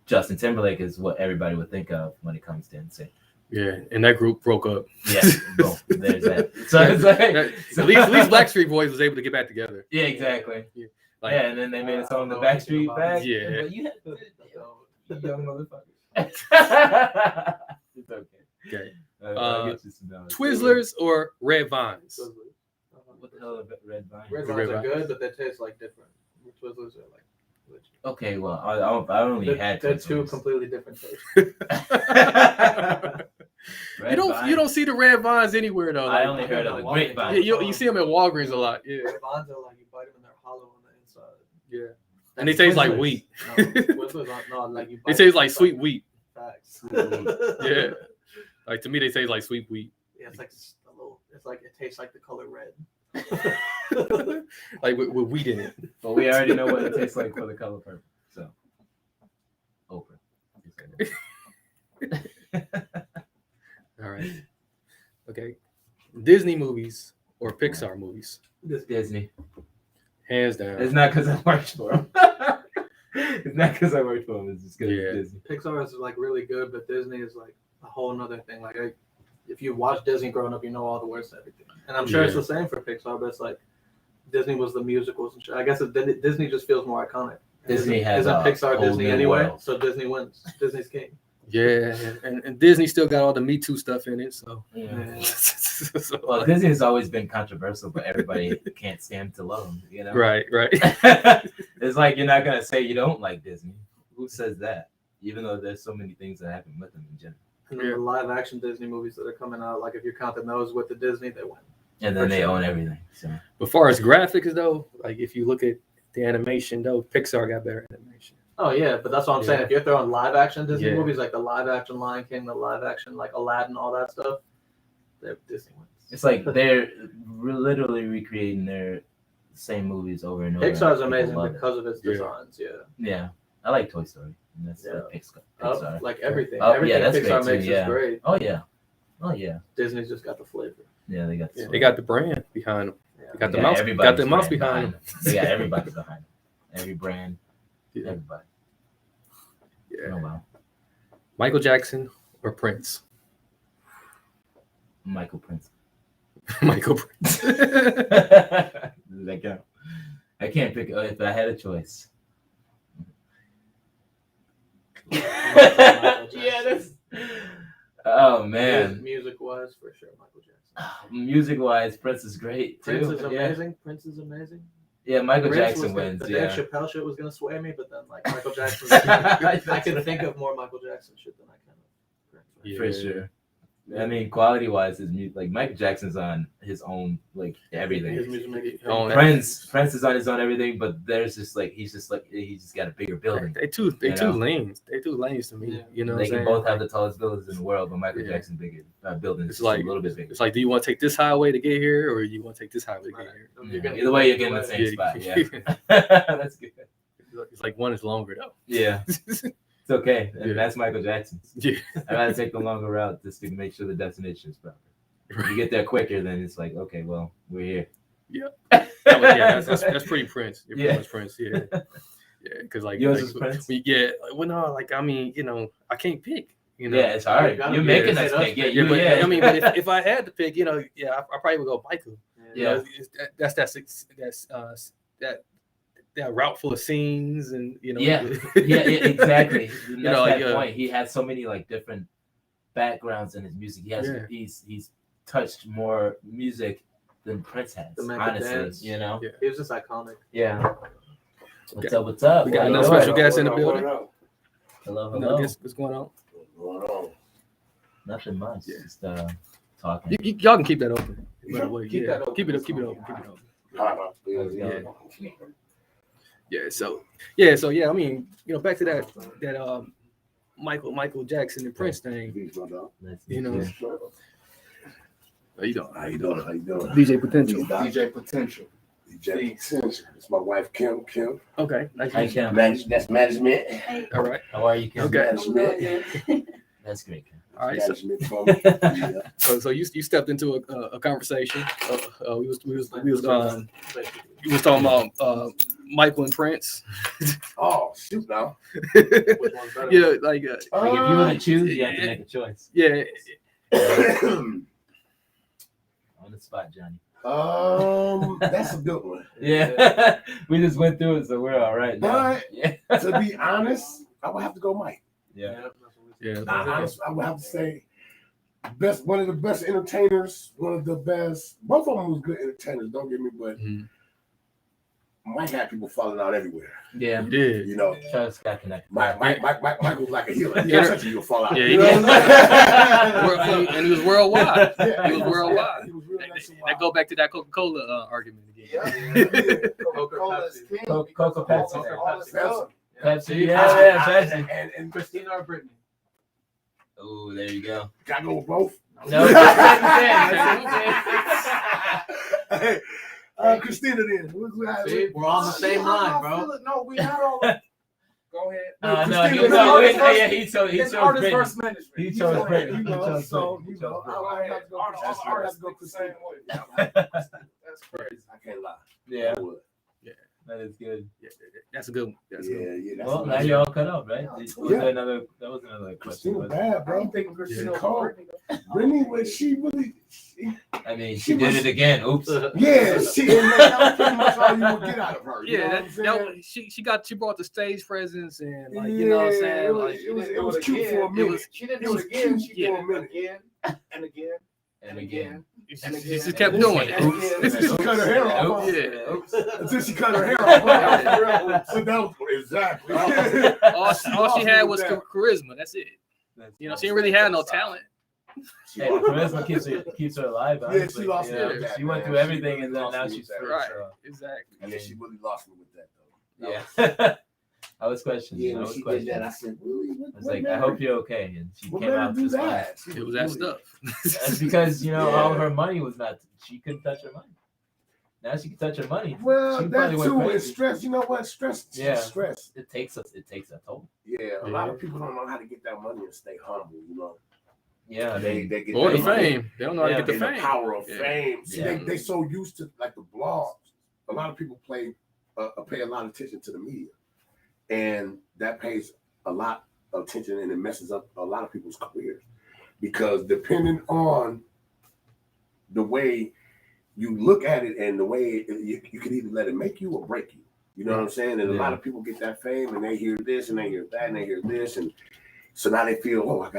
Justin Timberlake is what everybody would think of when it comes to NSYNC. Yeah, and that group broke up. Yeah, boom, there's that. So it's like at least Backstreet Boys was able to get back together. Yeah, exactly. Yeah, and then they made a song, "The Backstreet Back." Yeah, but you had young motherfucker. It's okay. Okay. Twizzlers or Red Vines? What the hell are Red Vines? Red Vines are good, but they taste like different. Twizzlers are like. Okay, well, I only had. They're two completely different tastes. You don't see the Red Vines anywhere though. I only heard of the grapevine. You see them at Walgreens a lot. Yeah. Red Vines are like you bite them and they're hollow on the inside. Yeah. And they taste like wheat. Like they taste like sweet wheat. Facts. Yeah. Like to me, they taste like sweet wheat. Yeah, it's like a little. It's like it tastes like the color red. Like with wheat in it. But we already know what it tastes like for the color purple. So, Oprah. All right. Okay. Disney movies or Pixar movies? Disney. Hands down. It's not because I worked for them. It's not because I worked for them. It's just because Disney. Pixar is like really good, but Disney is like a whole nother thing. Like if you watch Disney growing up, you know all the words to everything. And I'm sure it's the same for Pixar, but it's like Disney was the musicals and shit. I guess Disney just feels more iconic. Disney has isn't Pixar Disney anyway, world. so Disney wins. Disney's king. Yeah, and Disney still got all the Me Too stuff in it. So, so well, Disney has always been controversial, but everybody can't stand to love them. You know, right. It's like you're not gonna say you don't like Disney. Who says that? Even though there's so many things that happen with them in general. And then the live action Disney movies that are coming out, like if you're counting those with the Disney, they win. And then they own everything. So, as far as graphics though, like if you look at the animation though, Pixar got better animation. Oh yeah, but that's what I'm saying. If you're throwing live action Disney movies, like the live action Lion King, the live action like Aladdin, all that stuff, Disney wins. It's like they're literally recreating their same movies over and over. Pixar's amazing because of its designs. Yeah, I like Toy Story. And that's Pixar. Like everything. Everything Pixar makes is great. Oh yeah. Disney's just got the flavor. Yeah, they got. They got the brand behind them. Yeah. They got the mouse. Got the mouse behind them. They got everybody behind them. Every brand. Yeah. Everybody. Yeah. Oh wow. Michael Jackson or Prince? Michael Prince. Michael Prince. Does that count? I can't pick if I had a choice. Yeah, that's. Oh man. Music wise, for sure, Michael Jackson. Music wise, Prince is great too. Prince is amazing. Prince is amazing. Yeah, Michael Jackson wins. The Dave Chappelle shit was gonna sway me, but then like Michael Jackson, I can think of more Michael Jackson shit than I can. Prince, for sure. I mean, quality wise, his music, like Michael Jackson's on his own, like everything. His music, Prince is on his own everything, but there's just like he's just got a bigger building. They two lanes. They two lanes to me. Yeah. You know, they can both have the tallest buildings in the world, but Michael Jackson's bigger building is like a little bit bigger. It's like, do you want to take this highway to get here, or you want to take this highway to get here? Yeah. Either way, you're getting the same spot. Yeah, that's good. It's like one is longer though. Yeah. It's okay. And that's Michael Jackson. Yeah. I gotta take the longer route just to make sure the destination is proper. If you get there quicker, then it's like, okay, well, we're here. Yeah. That's pretty Prince. You're pretty much Prince. Yeah. Yeah. Because like yours is Prince. Yeah. Well, no, like I mean, you know, I can't pick. You know? Yeah, it's hard. You're making us pick. Yeah, I mean, but if I had to pick, you know, I probably would go Michael. Yeah. That route full of scenes and you know. Yeah, exactly. And that's that point. He has so many like different backgrounds in his music. He has he's touched more music than Prince has. Honestly, you know, he was just iconic. Yeah. What's up? What's up? We got another special guest in the building. Hello. What's going on? Nothing much. Just talking. Y'all can keep that open. By the way, Keep it open. Keep it open. Yeah. I mean, you know, back to that Michael Jackson and Prince thing. You know, how you doing? DJ Potential. DJ Potential. It's my wife Kim. Okay. Nice. Hi, Kim. That's management. All right. How are you, Kim? Okay. That's great, Kim. All right. So you stepped into a conversation. We was talking about Michael and Prince. Oh shoot now. Which one's better? Yeah, like if you want to choose, you have to make a choice. Yeah. On the spot, Johnny. That's a good one. Yeah. We just went through it, so we're all right now. But to be honest, I would have to go Mike. Yeah. I would have to say one of the best entertainers, one of the best. Both of them was good entertainers. Don't get me, but Mike had people falling out everywhere. Yeah, he did. You know, Travis got connected. Mike was like a healer. He touch you, you'll fall out. Yeah, you know and he was worldwide. Yeah, he was worldwide. He was real That go back to that Coca-Cola argument again. Coca Pepsi. Pepsi. Yeah, Pepsi. And Christina or Britney? Oh, there you go. Gotta go with both. No. Hey, Christina then. We're on the same line, bro. No, we not all. Go ahead. He chose Britney. First management. He chose Britney. You know, All so you know, I have to go. I have to go Christina. That's crazy. I can't lie. Yeah. That is good. Yeah, that's a good one. That's a good one. Yeah. Well, now you're all cut up, right? Yeah. That was another question. Christina bad, bro. I'm thinking Christina Cole. Brittany, when she really, I mean, she did it again. Oops. yeah, she that was pretty much all you would get out of her. You know what I'm saying? She brought the stage presence and like you know what I'm saying. It was cute for a minute. She didn't do it again. She did it again and again and again. She just kept doing it. Until she cut her hair off. Yeah. Until she cut her hair off. So that was exactly. All she had was charisma. That's it. You know, she didn't really have no talent. Hey, charisma keeps her alive. Yeah, she lost me with that. She went through everything, and then now she's free. Right. So. Exactly. And then she really lost me with that, though. Yeah. I was questioning. Yeah, when she did that, I said, really? I was like, I hope you're okay. And she came out just fine. It was that stuff. That's because, all her money was not, she couldn't touch her money. Now she can touch her money. Well, that too is stress. You know what? Stress. Stress. It takes a toll. Yeah, a lot of people don't know how to get that money and stay humble, Yeah, they get or the money. fame. They don't know how to get the fame. The power of fame. See, Yeah. they so used to like the blogs. A lot of people pay a lot of attention to the media, and that pays a lot of attention, and it messes up a lot of people's careers because depending on the way you look at it and the way you can either let it make you or break you. You know what I'm saying? And a lot of people get that fame, and they hear this, and they hear that, and they hear this, and so now they feel, oh, I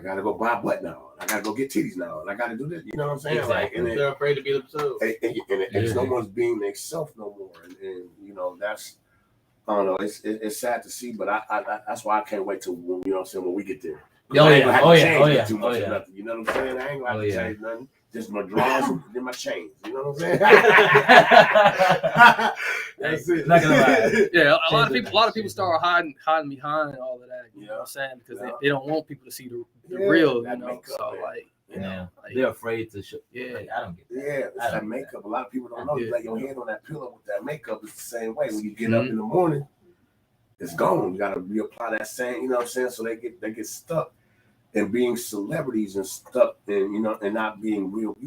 gotta go buy a butt now. I gotta go get titties now, and I gotta do this. You know what I'm saying? Exactly. Like, and they're afraid to be themselves. And no one's being themselves no more. And that's, I don't know. It's sad to see, but I that's why I can't wait till when we get there. Oh yeah. Too much of nothing. You know what I'm saying? I ain't gonna have to change nothing. Just my drawers and my chains. You know what I'm saying? That's it. Not gonna lie. Yeah, a lot of people start hiding behind all of that. You know what I'm saying? Because they don't want people to see the real. That So makeup, they're afraid to show. Yeah, like, I don't get that. Yeah, it's that makeup. A lot of people don't know. You lay your head on that pillow with that makeup. It's the same way. When you get up in the morning, it's gone. You gotta reapply that same. You know what I'm saying? So they get stuck in being celebrities and stuck in and not being real.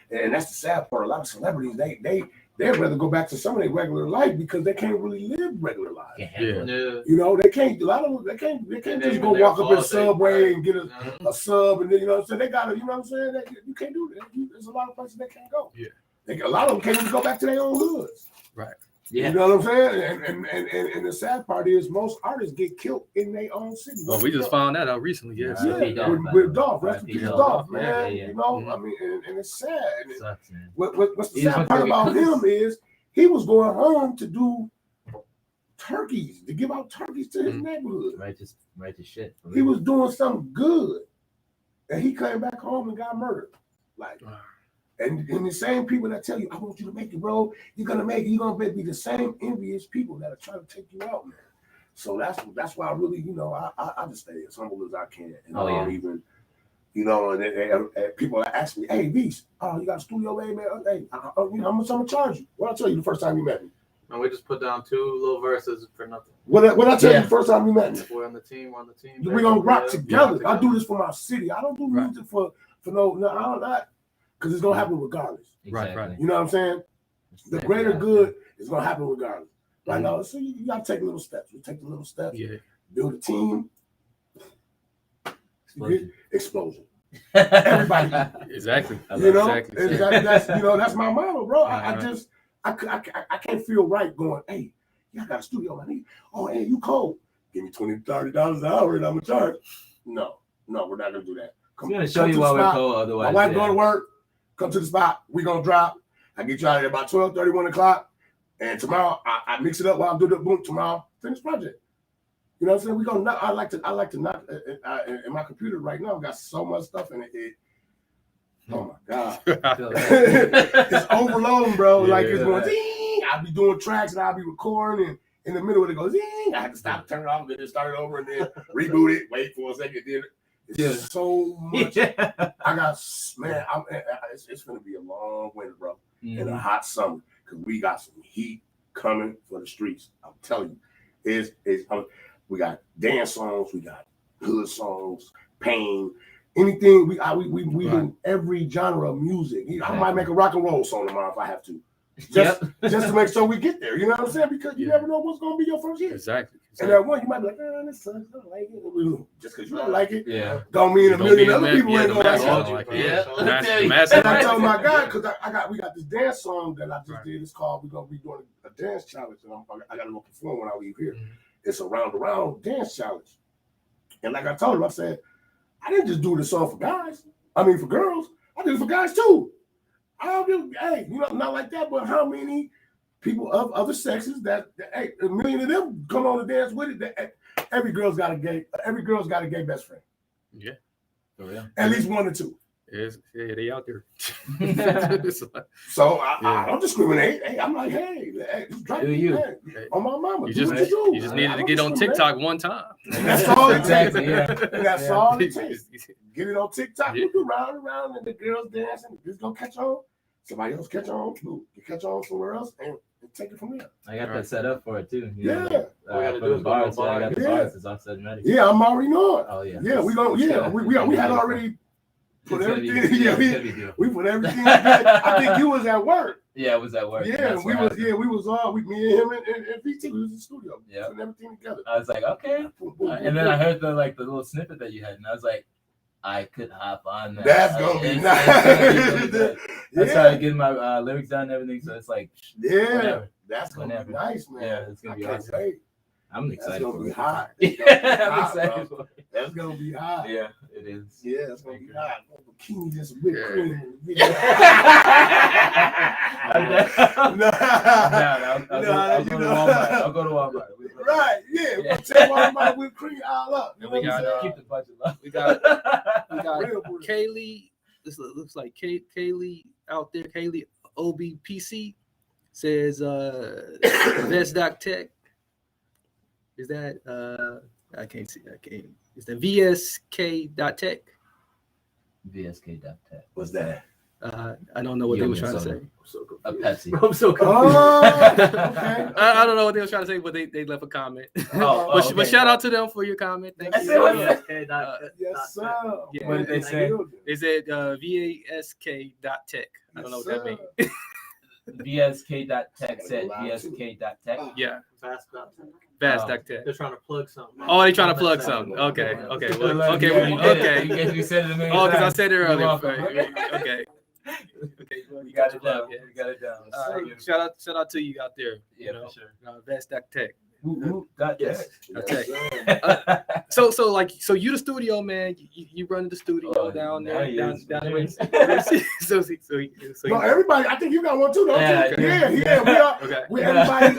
And that's the sad part. A lot of celebrities they'd rather go back to some of their regular life because they can't really live regular lives. Yeah. They can't. A lot of them they can't just go walk up in the subway and get a sub, and then so they gotta. You know what I'm saying? You can't do that. There's a lot of places they can't go. Yeah. A lot of them can't even go back to their own hoods. Right. Yeah. You know what I'm saying? And the sad part is most artists get killed in their own city. Well, we just found that out recently. Yes. With Dolph. Rest in peace, Dolph, man. Yeah. I mean, and it's sad. It sucks, man. What's the sad part about him is he was going home to do turkeys, to give out turkeys to his neighborhood. Righteous shit. He was doing something good, and he came back home and got murdered. Like. And the same people that tell you, I want you to make it, bro. You're gonna make it. You're gonna be the same envious people that are trying to take you out, man. So that's why I really, I just stay as humble as I can, and even, and people ask me, hey, Beast, you got a studio, man? Hey, how much I'm gonna charge you? What I tell you the first time you met me? And we just put down 2 little verses for nothing. What I tell you the first time you met me? We're on the team. We're gonna rock together. I do this for my city. I don't do music for no. I don't not. Because it's gonna happen regardless. Exactly. Right. You know what I'm saying? The greater good is gonna happen regardless. Right now, so you gotta take little steps. You take the little steps. Yeah. Build a team. Explosion. Everybody. Exactly. Exactly. That's my motto, bro. I can't feel right going, hey, I got a studio. Oh, hey, you cold. Give me $20-$30 an hour and I'm in charge. No, we're not gonna do that. I'm gonna show you why we're cold. Otherwise, my wife going to work. Come to the spot. We're gonna drop. I get you out of there about 12:30, 1 o'clock. And tomorrow I mix it up while I'm doing the boom. Tomorrow, finish project. You know what I'm saying? We gonna. I like to not. In my computer right now, I've got so much stuff in it. Oh my god, it's overloading, bro. Yeah, it's going. Zing! I'll be doing tracks and I'll be recording, and in the middle of it goes. Zing! I have to stop, turn it off, and then start it over, and then reboot it. Wait for a second, then. It's so much. I got, man, it's going to be a long winter, bro, and a hot summer because we got some heat coming for the streets. I'm telling you, we got dance songs, we got hood songs, pain, anything. We do every genre of music. I might make a rock and roll song tomorrow if I have to. just to make sure we get there. You know what I'm saying? Because you never know what's gonna be your first year. Exactly. And at one, you might be like, this sucks. I don't like it. Just because you don't like it, Yeah. don't mean a million other people ain't gonna like it. Yeah. And I told my guy, because we got this dance song that I just did. It's called, we're gonna be doing a dance challenge, and I gotta go perform when I leave here. It's a round dance challenge. And like I told him, I said, I didn't just do this song for guys. I mean for girls. I did it for guys too. I don't give, hey, not like that, but how many people of other sexes that hey, a million of them come on and dance with it. That every girl's got a gay best friend. Yeah. For real. At least one or two. They out there. So I don't discriminate. Hey, I'm like, hey, do you? Hey, on my mama. You just needed to get on TikTok one time. And that's all it takes. Exactly, yeah. And that's all it takes. Get it on TikTok. You do round and round, and the girls dancing. Just gonna catch on. Somebody else catch on. You catch on somewhere else, and take it from there. I got that set up for it too. Yeah. For the bars. I got the bars. It's all set ready. Yeah, I'm already knowing. Oh yeah. Yeah, we gonna. Yeah, we had already. Put everything. We put everything. I think you was at work. Yeah, it was at work. Yeah, we was all me and him and VT. We was in the studio. Yeah, putting everything together. I was like, okay. And then I heard the little snippet that you had, and I was like, I could hop on that. That's gonna be nice. I started getting my lyrics down and everything, so it's like, whatever. That's gonna be nice, man. Yeah, it's gonna be awesome. I'm excited. That's gonna be hot. Yeah, I'm excited for it. That's gonna be hot. Yeah, it is. Yeah, it's gonna be hot. Bikini, just whipped cream. I'll go to Walmart. Right, yeah. We'll take Walmart whipped cream all up. We got keep the budget low. we got Kaylee. This looks like Kaylee out there. Kaylee OBPC says Vest.tech. Is that I can't see. I can't. Is that VSK.tech? VSK.tech. What's that? I don't know what they were trying to say. A Pepsi. I'm so confused. Oh, okay. I don't know what they were trying to say, but they left a comment. But shout out to them for your comment. Thank you. Yes, sir. Yeah. What did they say? They said VASK.tech. I don't know what that means. VSK.tech said VSK.tech. Yeah. Vast.tech. Tech. They're trying to plug something. Oh, they're trying to plug something. Okay. Okay. You said it a million Oh, because I times. said it earlier. Okay. Okay. We got it down. We got it down. Shout out to you out there. Yeah, for sure. Vast.tech. Yes. So you the studio man. You run the studio down there, down there. So no, everybody. I think you got one too, though. Yeah. We everybody.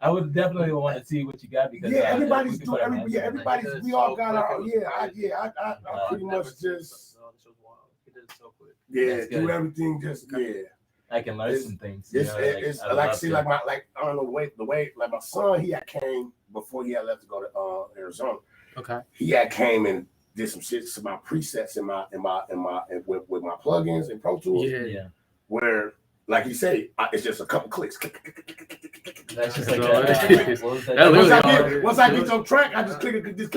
I would definitely want to see what you got because everybody's doing everybody's. We all got our. I pretty much just. Yeah, do everything just I can learn some things. It's like see like I don't know the way like my son he had came before he had left to go to Arizona. Okay. He had came and did some shit to my presets with my plugins and Pro Tools. Yeah. Where like you say, it's just a couple clicks. That's just like once I get your track, I just click. I just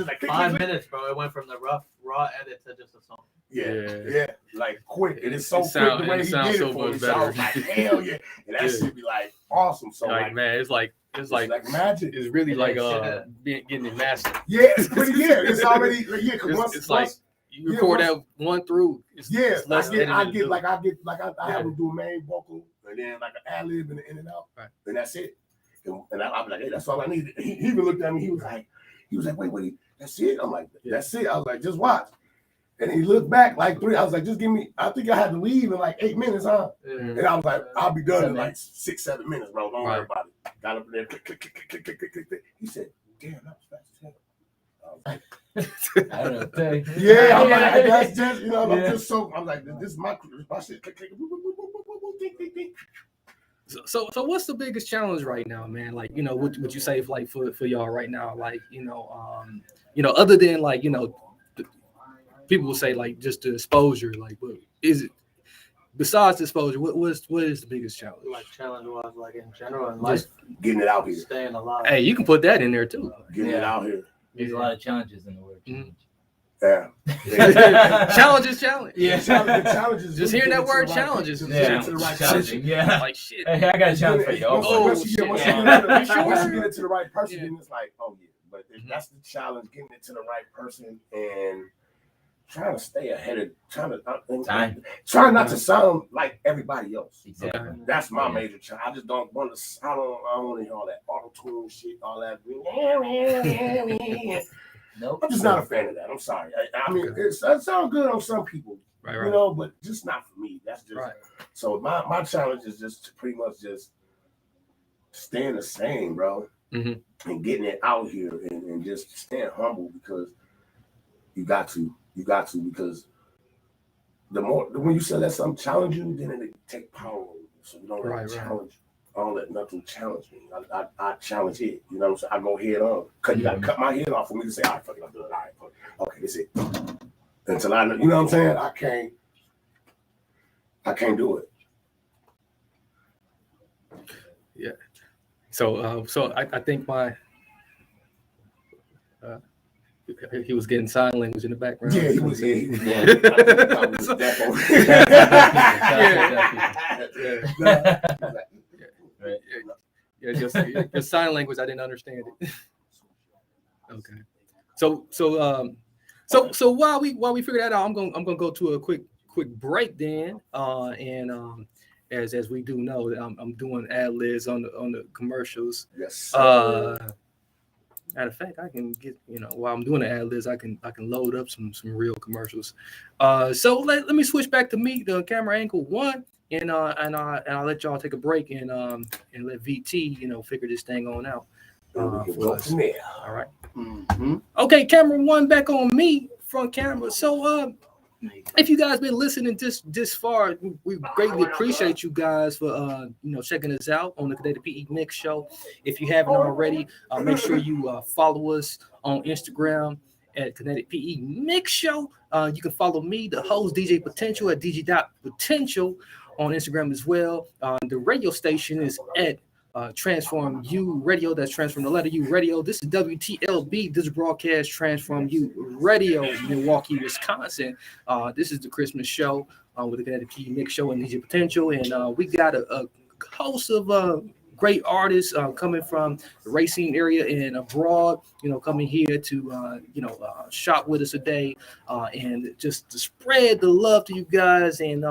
like click. 5 minutes, bro. It went from the raw edit to just a song. Yeah, like quick. It is so quick the way he did it for me. So I was like, hell yeah, and that should be like awesome. So like man, it's like magic. It's really like getting it mastered. Yeah, it's pretty. Yeah, it's already because once you record that one through. I have him do a main vocal and then like an ad lib and an in and out, right. And that's it. And I'll be like, hey, that's all I needed. He even looked at me. He was like, wait, that's it. I'm like, that's it. I was like, just watch. And he looked back like 3. I was like, just give me. I think I had to leave in like 8 minutes, huh? And I was like, I'll be done in like 6-7 minutes, bro. Don't worry about it. Got up there, click. He said, damn, that was fast as hell. I don't know. Yeah, I'm like, that's just, I'm just so, I'm like, this is my shit. Click. So what's the biggest challenge right now, man? Like, what would you say like for y'all right now? Like, other than like, people will say like just the exposure, like what is it besides the exposure, what is the biggest challenge? Like challenge wise, like in general in life, getting it out here. Staying alive. Hey, you can put that in there too. Getting it out here. There's a lot of challenges in the world. Mm-hmm. Yeah. Challenge is challenge. Yeah. The challenge is Just hearing that word challenges. Yeah. to the right Challenging. person. Yeah. Like shit. Hey, I got a challenge for you. Once you get it to the right person, Yeah. then it's like, oh yeah. But that's the challenge, getting it to the right person and trying to stay ahead of trying not to sound like everybody else. Exactly. That's my major challenge. I just don't want to. I don't want to hear all that auto tune shit, all that. Nope. I'm just not a fan of that. I'm sorry. I mean, it sounds good on some people, Right. you know, but just not for me. That's just Right. So my challenge is just to pretty much just staying the same, bro, and getting it out here and just staying humble because you got to because the more when you say let something challenge you, then it take power over you. So you don't let it challenge. I don't let nothing challenge me. I challenge it. You know what I'm saying? I go head on. You gotta cut my head off for me to say, all right, fuck it, I'm doing it. All right, okay, that's it. Until I know, you know what I'm saying? I can't do it. Yeah. So I think my he was getting sign language in the background. Yeah, he was. Yeah. Yeah, just your sign language. I didn't understand it. Okay. So while we figure that out, I'm gonna go to a quick break then. And as we do know, I'm doing ad libs on the commercials. Yes. Matter of fact, I can get, while I'm doing the ad libs, I can load up some real commercials. So let me switch back to me, the camera angle 1, and I'll let y'all take a break and let VT figure this thing on out. For us. All right. Mm-hmm. Okay, camera 1 back on me, front camera. So if you guys been listening this far, we greatly appreciate you guys for checking us out on the Kinetic PE MIXX show. If you haven't already, make sure you follow us on Instagram at Kinetic PE MIXX show. You can follow me, the host DJ Potential, at dj.potential on Instagram as well. The radio station is at Transform U Radio. That's Transform the letter U Radio. This is WTLB. This broadcast Transform U Radio, Milwaukee, Wisconsin. This is the Christmas show with the Kinetic PE MIXX show and DJ Potential, and we got a host of great artists coming from the racing area and abroad. Coming here to shop with us today and just to spread the love to you guys and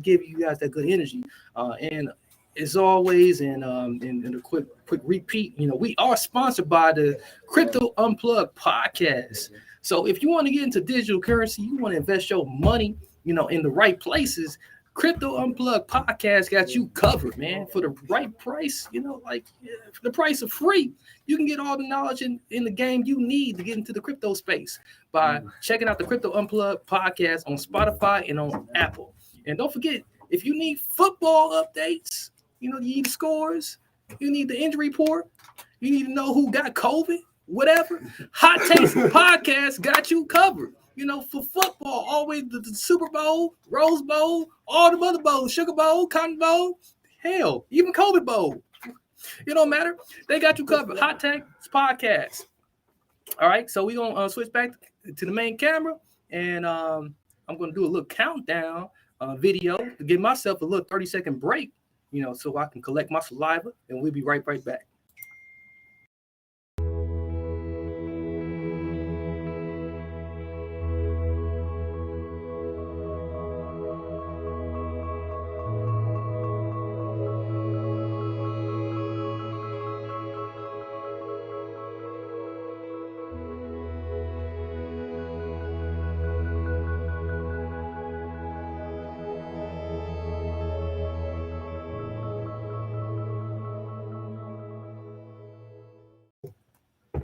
give you guys that good energy and. As always, and a quick repeat, we are sponsored by the Crypto Unplugged podcast. So if you want to get into digital currency, you want to invest your money, in the right places, Crypto Unplugged podcast got you covered, man. For the right price, for the price of free, you can get all the knowledge in the game you need to get into the crypto space by checking out the Crypto Unplugged podcast on Spotify and on Apple. And don't forget, if you need football updates, you need the scores, you need the injury report, you need to know who got COVID, whatever. Hot Takes Podcast got you covered. For football, always the Super Bowl, Rose Bowl, all the other bowls, Sugar Bowl, Cotton Bowl, hell, even COVID Bowl. It don't matter. They got you covered. Hot Takes Podcast. All right, so we're going to switch back to the main camera, and I'm going to do a little countdown video to give myself a little 30-second break. So I can collect my saliva, and we'll be right back.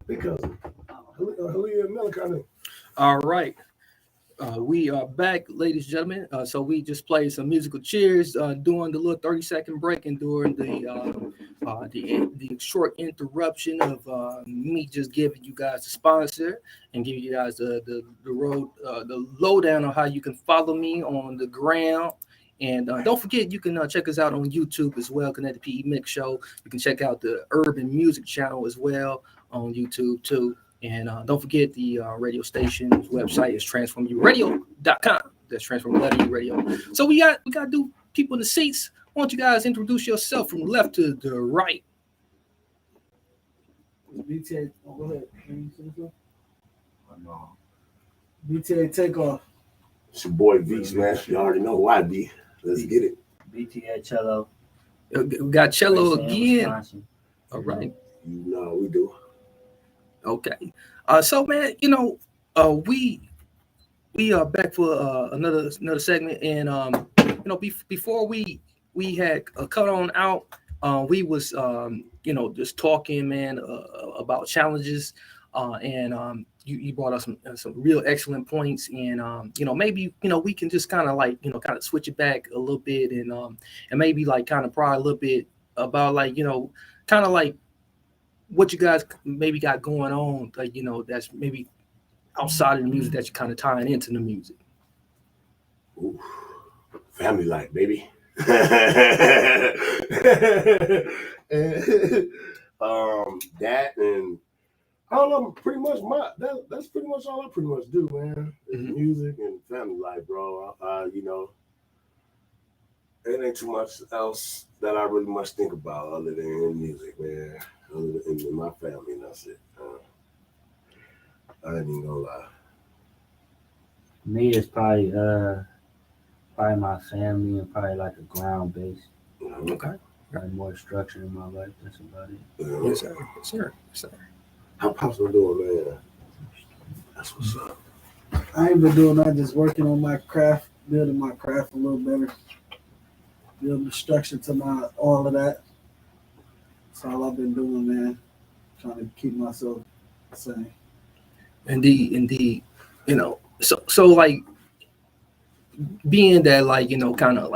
Because All right. We are back, ladies and gentlemen. So we just played some musical cheers during the little 30-second break and during the short interruption of me just giving you guys the sponsor and giving you guys the lowdown on how you can follow me on the ground. And don't forget, you can check us out on YouTube as well, Kinetic PE MIXX show. You can check out the Urban Music channel as well on YouTube too. And don't forget the radio station's website is transformuradio.com. That's Transform Radio. So we got to do people in the seats. Why don't you guys introduce yourself from left to the right? BTA, go ahead. BTA, take off. It's your boy Beats, man. You already know who I be. Let's get it. BTA Cello. We got Cello again. Wisconsin. All right. You know we do. Okay. So man, we are back for another segment, and before we had cut on out, we was just talking, man, about challenges, and you brought up some real excellent points, and maybe we can just kind of switch it back a little bit, and maybe kind of pry a little bit about kind of what you guys maybe got going on, that's maybe outside of the music that you're kind of tying into the music. Ooh, family life, baby. That and I don't know, pretty much that's pretty much all I pretty much do, man. Mm-hmm. Music and family life, bro. It ain't too much else that I really much think about other than music, man. Other than my family, and that's it. I ain't even gonna lie. Me, it's probably my family and probably like a ground base. Okay. Like more structure in my life. That's about it. Yes, sir. Yes, sir. Yes, sir. How Pops been doing, man? That's what's up. I ain't been doing that. Just working on my craft, building my craft a little better, building the structure to all of that. That's all I've been doing, man. Trying to keep myself the same. Indeed. So like being that kind of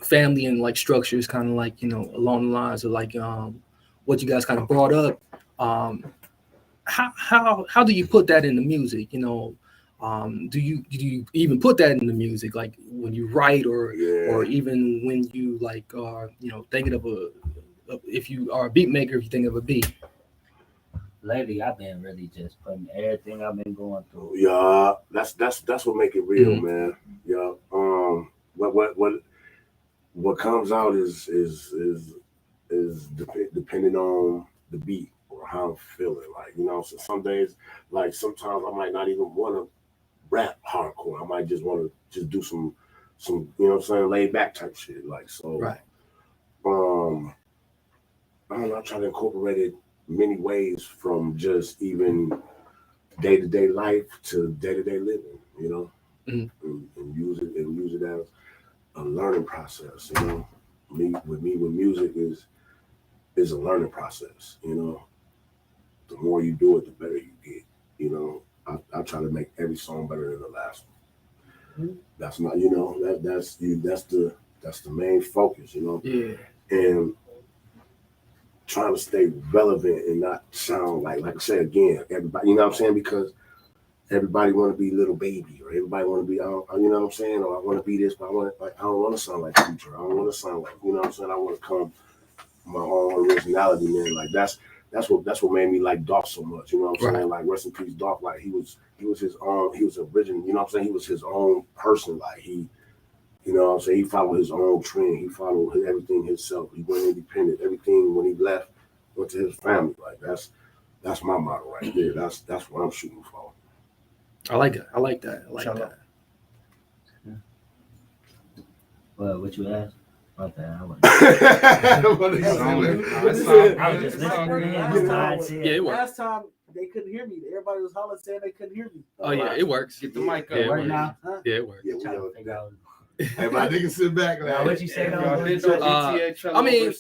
family and structure is kind of along the lines of what you guys kind of brought up. How do you put that in the music? Do you even put that in the music, like when you write or even when you are thinking of if you are a beat maker, if you think of a beat? Lately, I've been really just putting everything I've been going through. Yeah, that's what make it real, mm-hmm. man. Yeah. What comes out is depending on the beat or how I'm feeling. So some days, sometimes I might not even want to rap hardcore. I might just want to just do some laid back type shit. Right. I don't know, I try to incorporate it many ways, from just even day-to-day life to day-to-day living, mm-hmm. and use it as a learning process. With music is a learning process. The more you do it, the better you get. I try to make every song better than the last one. Mm-hmm. That's not, that's the main focus. Yeah. And trying to stay relevant and not sound like I said again, everybody, because everybody want to be Little Baby, or everybody want to be, or I want to be this, but I don't want to sound like Future. I don't want to sound like, I want to come my own originality, man. That's what made me like Dolph so much. Saying? Rest in peace, Dolph. He was his own. He was original. He was his own person. He followed his own trend. He followed everything himself. He went independent. Everything when he left went to his family. That's my motto right there. That's what I'm shooting for. I like that. that. Yeah. Well, what you asked? Okay, I was just listening. Yeah, it works. Last time they couldn't hear me. Everybody was hollering saying they couldn't hear me. Oh yeah, it works. Get the mic up. Yeah, right now. Huh? Yeah, it works. Hey, my nigga sit back. What you say? I mean,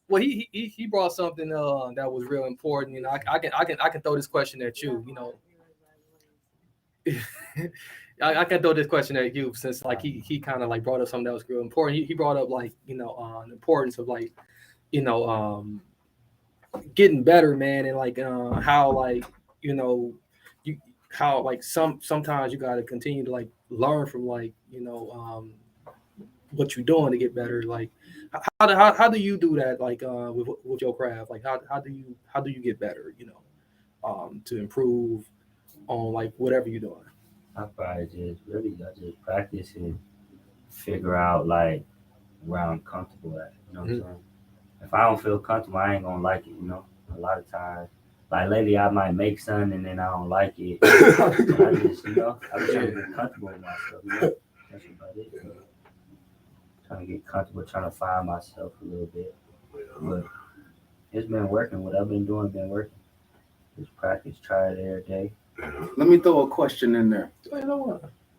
well, he brought something that was real important. I can throw this question at you. I can throw this question at you, since he kind of brought up something that was real important. He brought up the importance of getting better, man, and how how sometimes you got to continue to learn from what you're doing to get better. How do you do that with your craft? How do you get better? to improve on like whatever you're doing? I probably I just practice and figure out like where I'm comfortable at. You know what I'm saying? If I don't feel comfortable, I ain't gonna like it. You know, a lot of times, like lately, I might make something and then I don't like it. I just, you know, I'm trying to get comfortable with myself. You know, that's about it. Trying to get comfortable, trying to find myself a little bit. But it's been working. What I've been doing been working. Just practice, try it every day. Let me throw a question in there.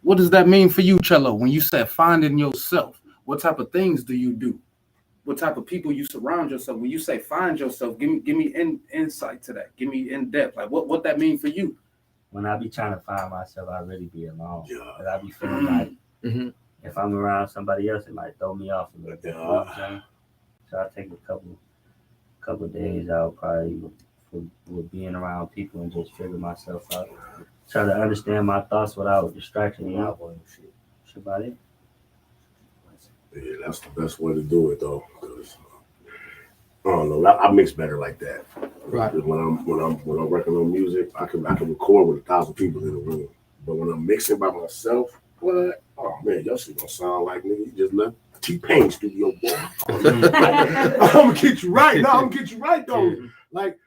What does that mean for you, Cello, when you said finding yourself? What type of things do you do? What type of people you surround yourself? When you say find yourself, give me insight to that. Give me in depth. Like what that mean for you? When I be trying to find myself, I really be alone. Cause I be feeling like if I'm around somebody else, it might throw me off a little bit. You know what I'm saying? So I take a couple days out probably with being around people and just figure myself out. Try to understand my thoughts without distracting me out on shit. That's about it. Yeah, that's the best way to do it though. Cause I don't know, I mix better like that. Right. When I'm working on music, I can record with 1,000 people in the room. But when I'm mixing by myself, what? Oh man, your shit gonna sound like nigga. You just left T-Pain studio, boy. I'm gonna get you right. No, I'm gonna get you right though. Like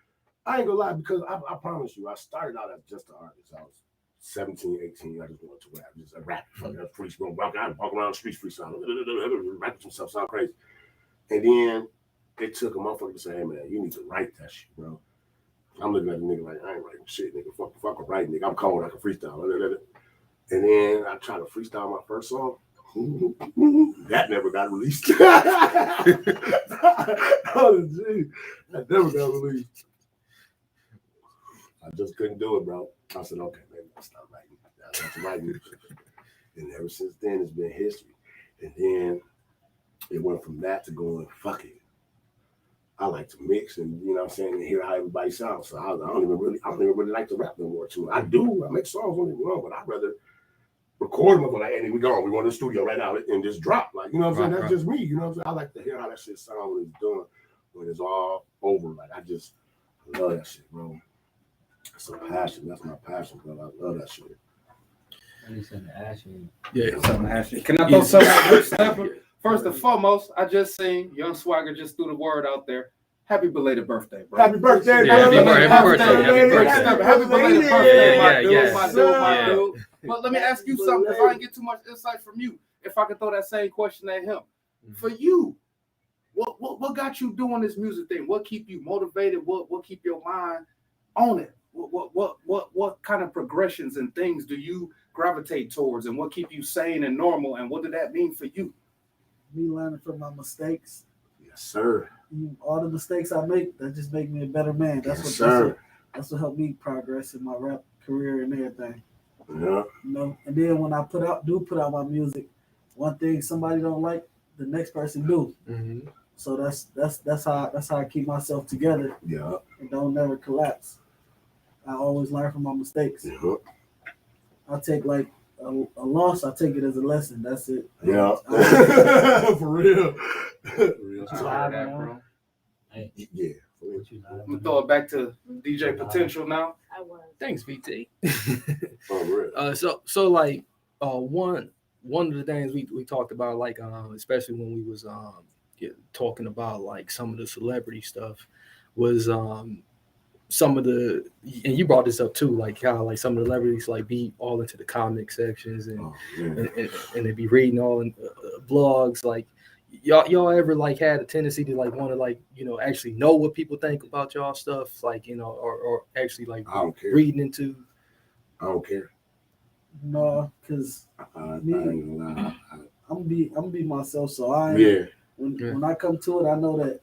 I ain't gonna lie, because I promise you, I started out as just an artist. I was 17, 18. I just wanted to rap. Just a rap. Freestyle. Walk around the streets freestyle. Rapping some stuff, sound crazy. And then it took a motherfucker to say, hey man, you need to write that shit, bro. I'm looking at the nigga like, I ain't writing shit, nigga. Fuck a writing, nigga. I'm cold, I can freestyle. And then I tried to freestyle my first song. That never got released. Oh, gee. That never got released. I just couldn't do it, bro. I said, okay, maybe I'll stop writing. I got to write music. And ever since then, it's been history. And then it went from that to going, fuck it. I like to mix and, you know what I'm saying, and hear how everybody sounds. So I don't even really like to rap no more, too. I do. I make songs, don't get me wrong, but I'd rather record them like, hey, we gone. We going to the studio right now and just drop. Like, you know what I'm saying? That's just me. You know what I'm saying? I like to hear how that shit sounds when it's done, when it's all over. Like, I love that shit, bro. It's a passion. That's my passion, bro. I love that shit. Can I throw something out Stepper? First and foremost, I just seen Young Swagger just threw the word out there. Happy belated birthday, bro. Happy birthday, yeah, bro. Happy birthday. Happy belated birthday, my dude. Yeah. But let me ask you something. If I didn't get too much insight from you, if I could throw that same question at him. For you, what got you doing this music thing? What keep you motivated? What keep your mind on it? What kind of progressions and things do you gravitate towards, and what keep you sane and normal, and what did that mean for you? Me learning from my mistakes. Yes, sir. All the mistakes I make, that just make me a better man. That's what helped me progress in my rap career and everything. Yeah. You know, and then when I put out my music, one thing somebody don't like, the next person do. Mm-hmm. So that's how I keep myself together. Yeah. And don't never collapse. I always learn from my mistakes. Yeah. I take like a loss, I take it as a lesson. That's it. Yeah. For real. Real talk, bro. Yeah. I'm gonna throw it back to DJ Potential now. I was. Thanks, VT. Oh, real. So like one of the things we talked about, like especially when we was talking about like some of the celebrity stuff, was some of the, and you brought this up too, like how like some of the celebrities like be all into the comic sections and they be reading all in blogs. Like y'all ever like had a tendency to like want to like, you know, actually know what people think about y'all stuff, like, you know, or actually like reading into? I don't care. No, because I ain't gonna lie. I'm be myself. So when I come to it, I know that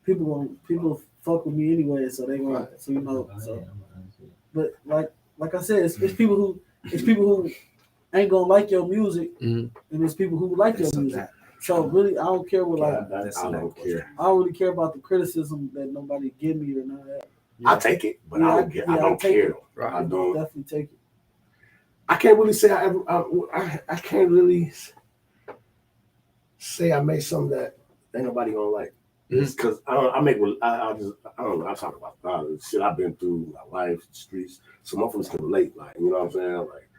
people fuck with me anyway. So they gonna, so you know. So, but like I said, it's people who ain't gonna like your music, and it's people who like your music. So really, I don't care what I don't care. I don't really care about the criticism that nobody give me or none of that. I take it, but I don't care. Right. I don't definitely take it. I can't really say I can't really say I made something that ain't nobody gonna like. It's because I don't know. I talk about the shit I've been through, my life, the streets. So motherfuckers can relate. Like, you know what I'm saying? Like,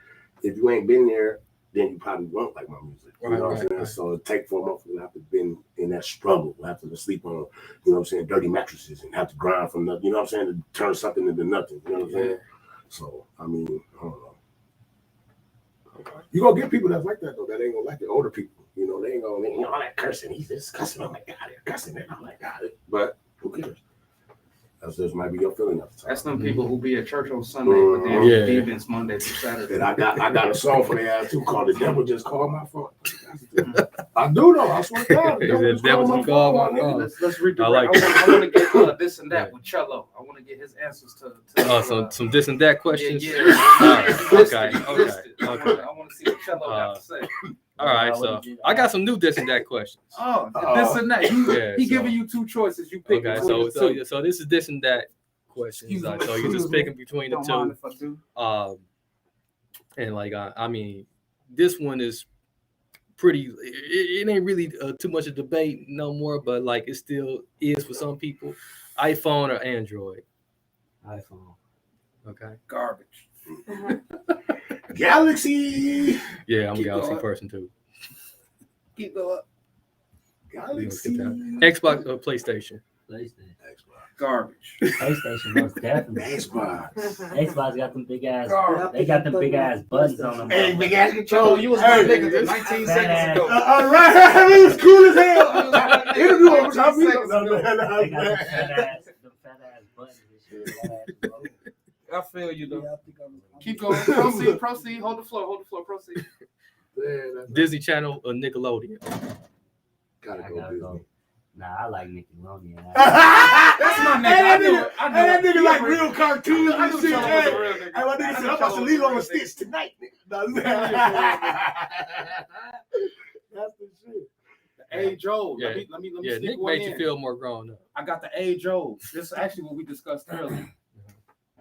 if you ain't been there, then you probably won't like my music. You know what I'm saying? So it take for a motherfucker to have to been in that struggle, have to sleep on, you know what I'm saying, dirty mattresses and have to grind from nothing, you know what I'm saying, to turn something into nothing. You know what I'm saying? So I mean, I don't know. You gonna get people that's like that though, that ain't gonna like the older people. You know, they ain't gonna all that cursing. He's just cussing. I'm like, God, they're cussing it. I'm like, God, but who cares? That's just might be your feeling at the time. That's them people who be at church on Sunday, but then evenings Monday through Saturday. And I got a song for their ass too called "The Devil Just Called My Phone." I do though. I swear to God, the devil just called my phone. Let's redirect. I want to get this and that with Cello. I want to get his answers to some this and that questions. Yeah. Okay. I want to see what Cello has to say. All right, so I got some new this and that questions. Oh, this and that. He giving you two choices. You pick. Okay, so this is this and that questions. So you're just picking between the two. And like I mean, this one is pretty. It ain't really too much of debate no more, but like it still is for some people. iPhone or Android? iPhone. Okay. Garbage. Galaxy. Yeah, I'm a Galaxy person too. Keep going. Galaxy. Xbox or PlayStation? PlayStation. Garbage. PlayStation most definitely. Xbox. Xbox got them big ass. They got them big ass buttons on them. Hey, big ass control. You was my nigga 19 seconds ago. All right, it was cool as hell. Interview him. They got them fat ass buttons and shit. I feel you though. Yeah, Keep going. Proceed. Hold the floor. Proceed. Disney Channel or Nickelodeon? Gotta I go gotta Disney. go. Nah, I like Nickelodeon. That's my nigga. And that nigga like real cartoons I and knew shit. Cello was a real nigga. Hey, my nigga said, I'm about to leave on the Stitch tonight, nigga. That's the shit. Age old. Yeah. Let me Yeah, sneak Nick one made you in. feel more grown up. I got the age old. This is actually what we discussed earlier.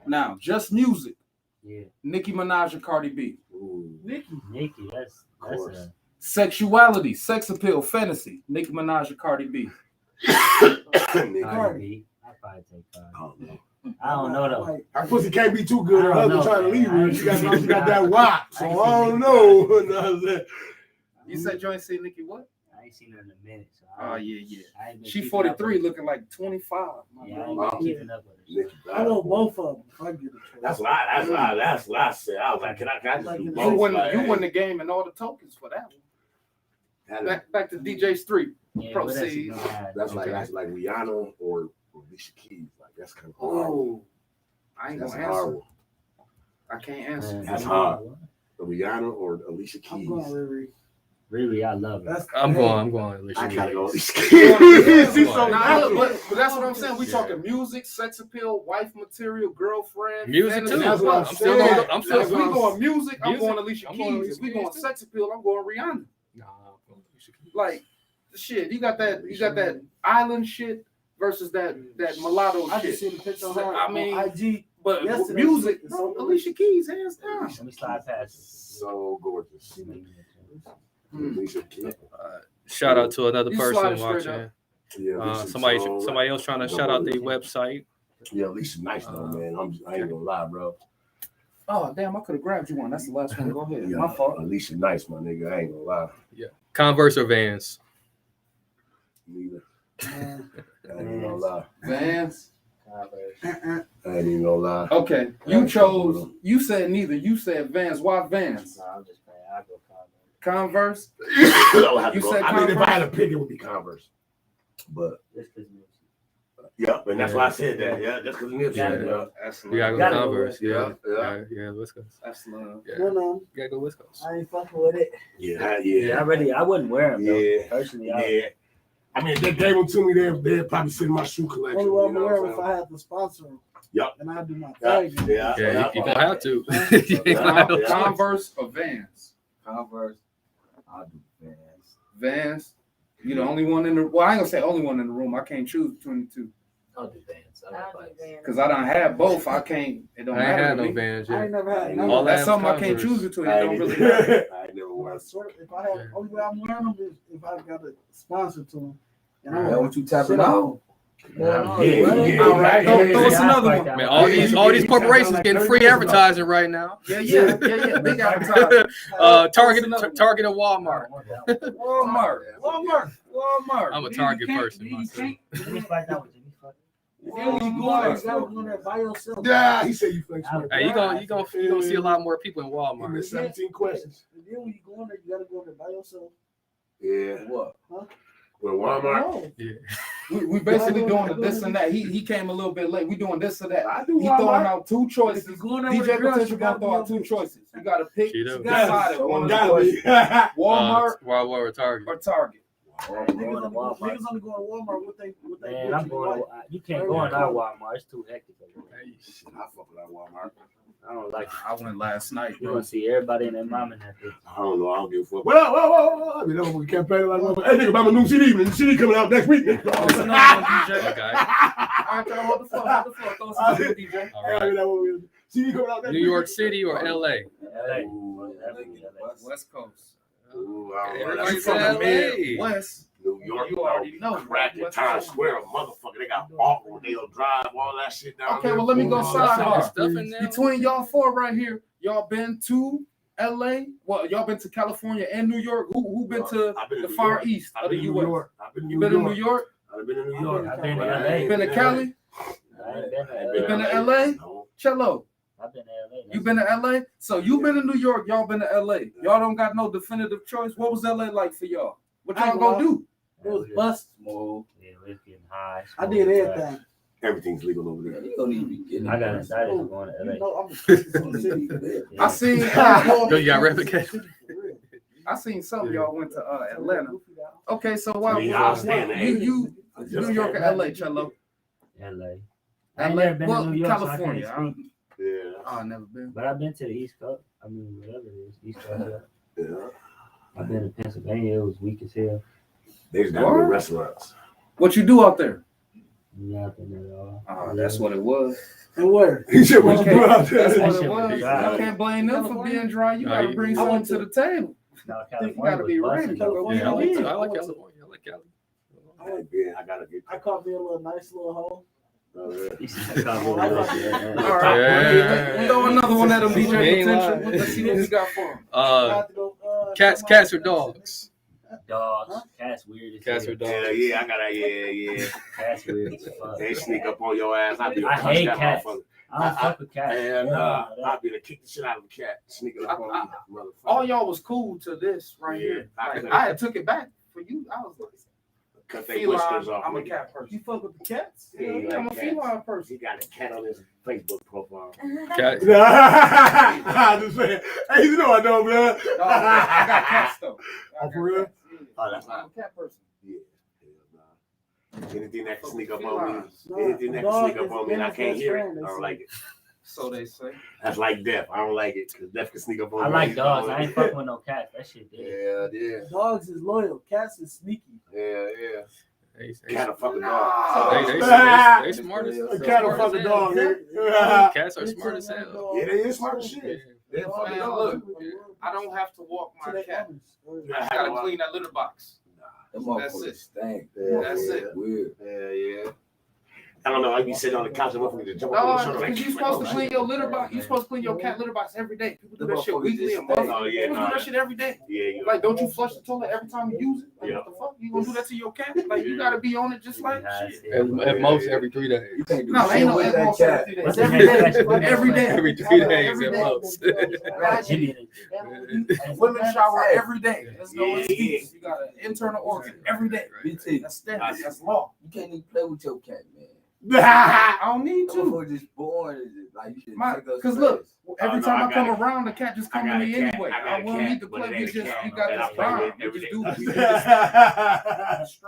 Now, just music. Yeah. Nicki Minaj and Cardi B. Ooh. Nikki, that's a Sexuality, sex appeal, fantasy. Nicki Minaj and Cardi B. Cardi B. I probably take Cardi. I don't know. I don't know though. Her pussy can't be too good. Her I don't husband know, trying to leave her. man. She got that wop. So I don't know. You said you ain't seen Nicki what? I ain't seen her in a minute. So Oh, yeah. I ain't been She keeping up 43 with her. looking like 25. Yeah, I ain't been keeping up with her. I want both of them. If I get a choice. That's what I said. I was like, can I just do You both? won the game and all the tokens for that one. Back to DJ's 3. Yeah, Proceed. That's like Rihanna or Alicia Keys. Like that's kind of hard. Oh, I ain't That's gonna a hard answer. one. I can't answer. That's hard. Rihanna or Alicia I'm Keys. going Riri. Really, I love her. I'm going. Alicia I gotta go. Keys. She's so Nah, natural. look, but that's what I'm saying. We talking music, sex appeal, wife material, girlfriend, Music fantasy. too. That's what I'm I'm still saying. going. I'm still If we going music, I'm Music? going Alicia I'm going Keys. Alicia If we Keys going too. sex appeal, I'm going Rihanna. Nah, I'm going Alicia Keys. Like shit, you got that island shit versus that mulatto I shit. just seen the picture of her I mean, on IG. but yesterday. music, It's so Alicia Keys, hands down. Let me slide past So gorgeous. Alicia Keys. Shout out to another You slide it person straight watching. Yeah, Alicia Somebody Keys. else trying to shout out the website. Yeah, Alicia nice though, man. I ain't gonna lie, bro. Oh damn, I could have grabbed you one. That's the last one. Go ahead. Yeah, My fault. Alicia nice, my nigga. I ain't gonna lie. Converse or Vans? Neither. I ain't even gonna lie. Vans. I ain't even gonna lie. Okay, you said neither. You said Vans. Why Vans? No, I'm just playing. I'll go Converse. Converse. You said I mean, if I Converse? had to pick, it would be Converse. But Just because music. yeah, and that's why I said that. Yeah, just because of music. Gotta Yeah. go. That's You gotta go Gotta go Converse. Yeah. Yeah, West Coast. That's love. Yeah, No, you gotta go West Coast. I ain't fucking with it. Yeah, Yeah, I wouldn't wear them though. Yeah. Personally, yeah. I mean, if they gave them to me, they'd probably sit in my shoe collection. Only one You know wear what if I'm I had to sponsor them. Yup. And I do my Yeah, thing. Yeah, you gonna have to. You ain't Yeah. gonna have no choice. Converse or Vans? Converse. I'll do Vans. Vans. You the only one in the. Well, I ain't gonna say only one in the room. I can't choose between the two I'll do Vans. because I don't have both. I can't. It don't I ain't matter. had to no me. Vans I yet. ain't never had All none. That's Lambs something I can't Converse. choose between. It I don't ain't really matter. I ain't never I worn. swear, if I had only way I'm wearing them is if I got a sponsor to them, That's what you tapping on. Yeah. All right, throw us another one. Man, all these corporations getting free advertising right now. Yeah. Big advertising. Target and Walmart. Walmart. I'm a Target person myself. Yeah, he said you flex smart. Hey, you gonna see a lot more people in Walmart. Give me 17 questions. Then when you go in there, you gotta go in there by yourself. Yeah. What? With Walmart. Yeah. We basically doing the this and that. He came a little bit late. We doing this or that. I do He throwing Walmart. out two choices. If you go in there with DJ a girl, Potential you gonna gotta throw out be two choices. You gotta pick. Cheeto. Decide one of the Gotta choices. be. Walmart Walmart or Target. or Target. Niggas only go to Walmart. What they Man, I'm going. You can't go in our Walmart. It's too hectic. Shit, I fuck with that Walmart. I don't like it. I went last night. You gonna see everybody and their mom in that bitch. I don't know. I don't give a fuck. Whoa. I mean, we campaign like, hey, nigga, buy my new CD. The CD coming out next week. That's another one, DJ. Okay. All right, y'all hold the floor. Throw us another one, DJ. All right. CD coming out next New week. York City or LA? LA. West Coast. Ooh, Everybody that's said from LA. West. New York. You already know. Crack in Times Square, motherfucker. They got Rodeo Drive, all that shit down Okay, there. well, let me go sidebar. Stuff in there. Between y'all four right here, y'all been to LA? Well, y'all been to California and New York? Who been to I've been the in New Far York. East I've of the been in New U.S.? York. I've been You been in New York? I've been in New York. I've been to But I LA. ain't Been to Cali? I ain't been to I've LA. Been to LA? No. Cello, I've been to LA. you been to LA? So you been to New York, y'all been to LA. Y'all don't got no definitive choice. What was LA like for y'all? What y'all gonna do? It was bust. Smooth. Yeah, we was getting high. I did everything. Everything's legal over there. You don't even be getting I got excited for going to LA. You know, I'm from the city. Yeah. I seen You got replication. I seen some of y'all went to Atlanta. Okay, so why I mean, I'll stay in the you New York or LA, Cello? LA. I ain't LA, never been well, to New York, California. so I can't speak. Yeah. Oh, never been. But I've been to the East Coast. I mean, whatever it is, East Coast. Yeah. I've been to Pennsylvania. It was weak as hell. They just got good restaurants. What you do out there? Nothing at all. Oh, that's what it was. And where? He said, what you do out That's there? what shit it was was. dry. I can't blame them for being dry. You No, gotta you- bring I something went to the table. No, You California gotta be was ready. busting, though. Yeah, I like Yeah. I like California. I like Cali. I gotta get. I caught me a little nice little hole. You said California was busting, All yeah. right. Yeah. Throw another one at them, He DJ ain't Potential. lying. Let's see what we got for him. Cats or dogs? Dogs. Cats weird as Cats hell. or dogs? Yeah, I gotta, yeah. Cats weird as fuck. They sneak up on your ass. I hate cats. I don't fuck with cats. And Yeah, I'll be to kick the shit out of a cat, sneaking up on me, motherfucker. All y'all was cool to this right here. Like, I had took it back for you. I was like, Cut their whiskers off. I'm a cat person. You fuck with the cats? Yeah, he I'm a like feline cats. person. He got a cat on his Facebook profile. Cat. I'm just saying. Hey, you know I know, man. No, I got cats though. Oh, for real? Oh, that's I'm not. a cat person. Yeah. Anything that can sneak up on me, No, anything that can dog sneak up is on me and I Dennis' can't best hear it, friend, I they don't say. like it. So they say. That's like death. I don't like it because death can sneak up on me. I like dogs. I ain't fucking with no cats. That shit dead. Yeah. Dogs is loyal. Cats is sneaky. Yeah. They Cat a fucking they dog. smart as A cat a smart as fucking hell. dog, nigga. Cats are smart as hell. Yeah, they is smart as Yeah. shit. They a fucking Man, dog. look, I don't have to walk To my their cat. owners. I gotta clean that litter box. That's it. Stank. That's it. Weird. Yeah. I don't know. I be sitting on the couch and motherfucker just jump up on the No, shoulder like. because you supposed to clean your litter box. You supposed to clean your cat litter box every day. People do that shit weekly and monthly. Oh, yeah, People do nah. that shit every day. Yeah. Like, don't you flush the toilet every time you use it? Like, Yeah. what the fuck? You gonna do that to your cat? Like, you gotta be on it just like shit. At most every 3 days. No, ain't no at most every 3 days. What's Every day. that? Every day. Every 3 days Every at day. most. Women shower every day. There's no Yeah. excuse. You got an internal organ every day. That's standard. That's law. You can't even play with your cat, man. I don't need Some to. folks just born is it like you should My, take us cause look, every no, time I I come got around, the cat just I come got to a me cat. anyway. I got I a won't cat, need to but play. it We ain't a just cat you got that I this play bond. with We every just day. do this. That's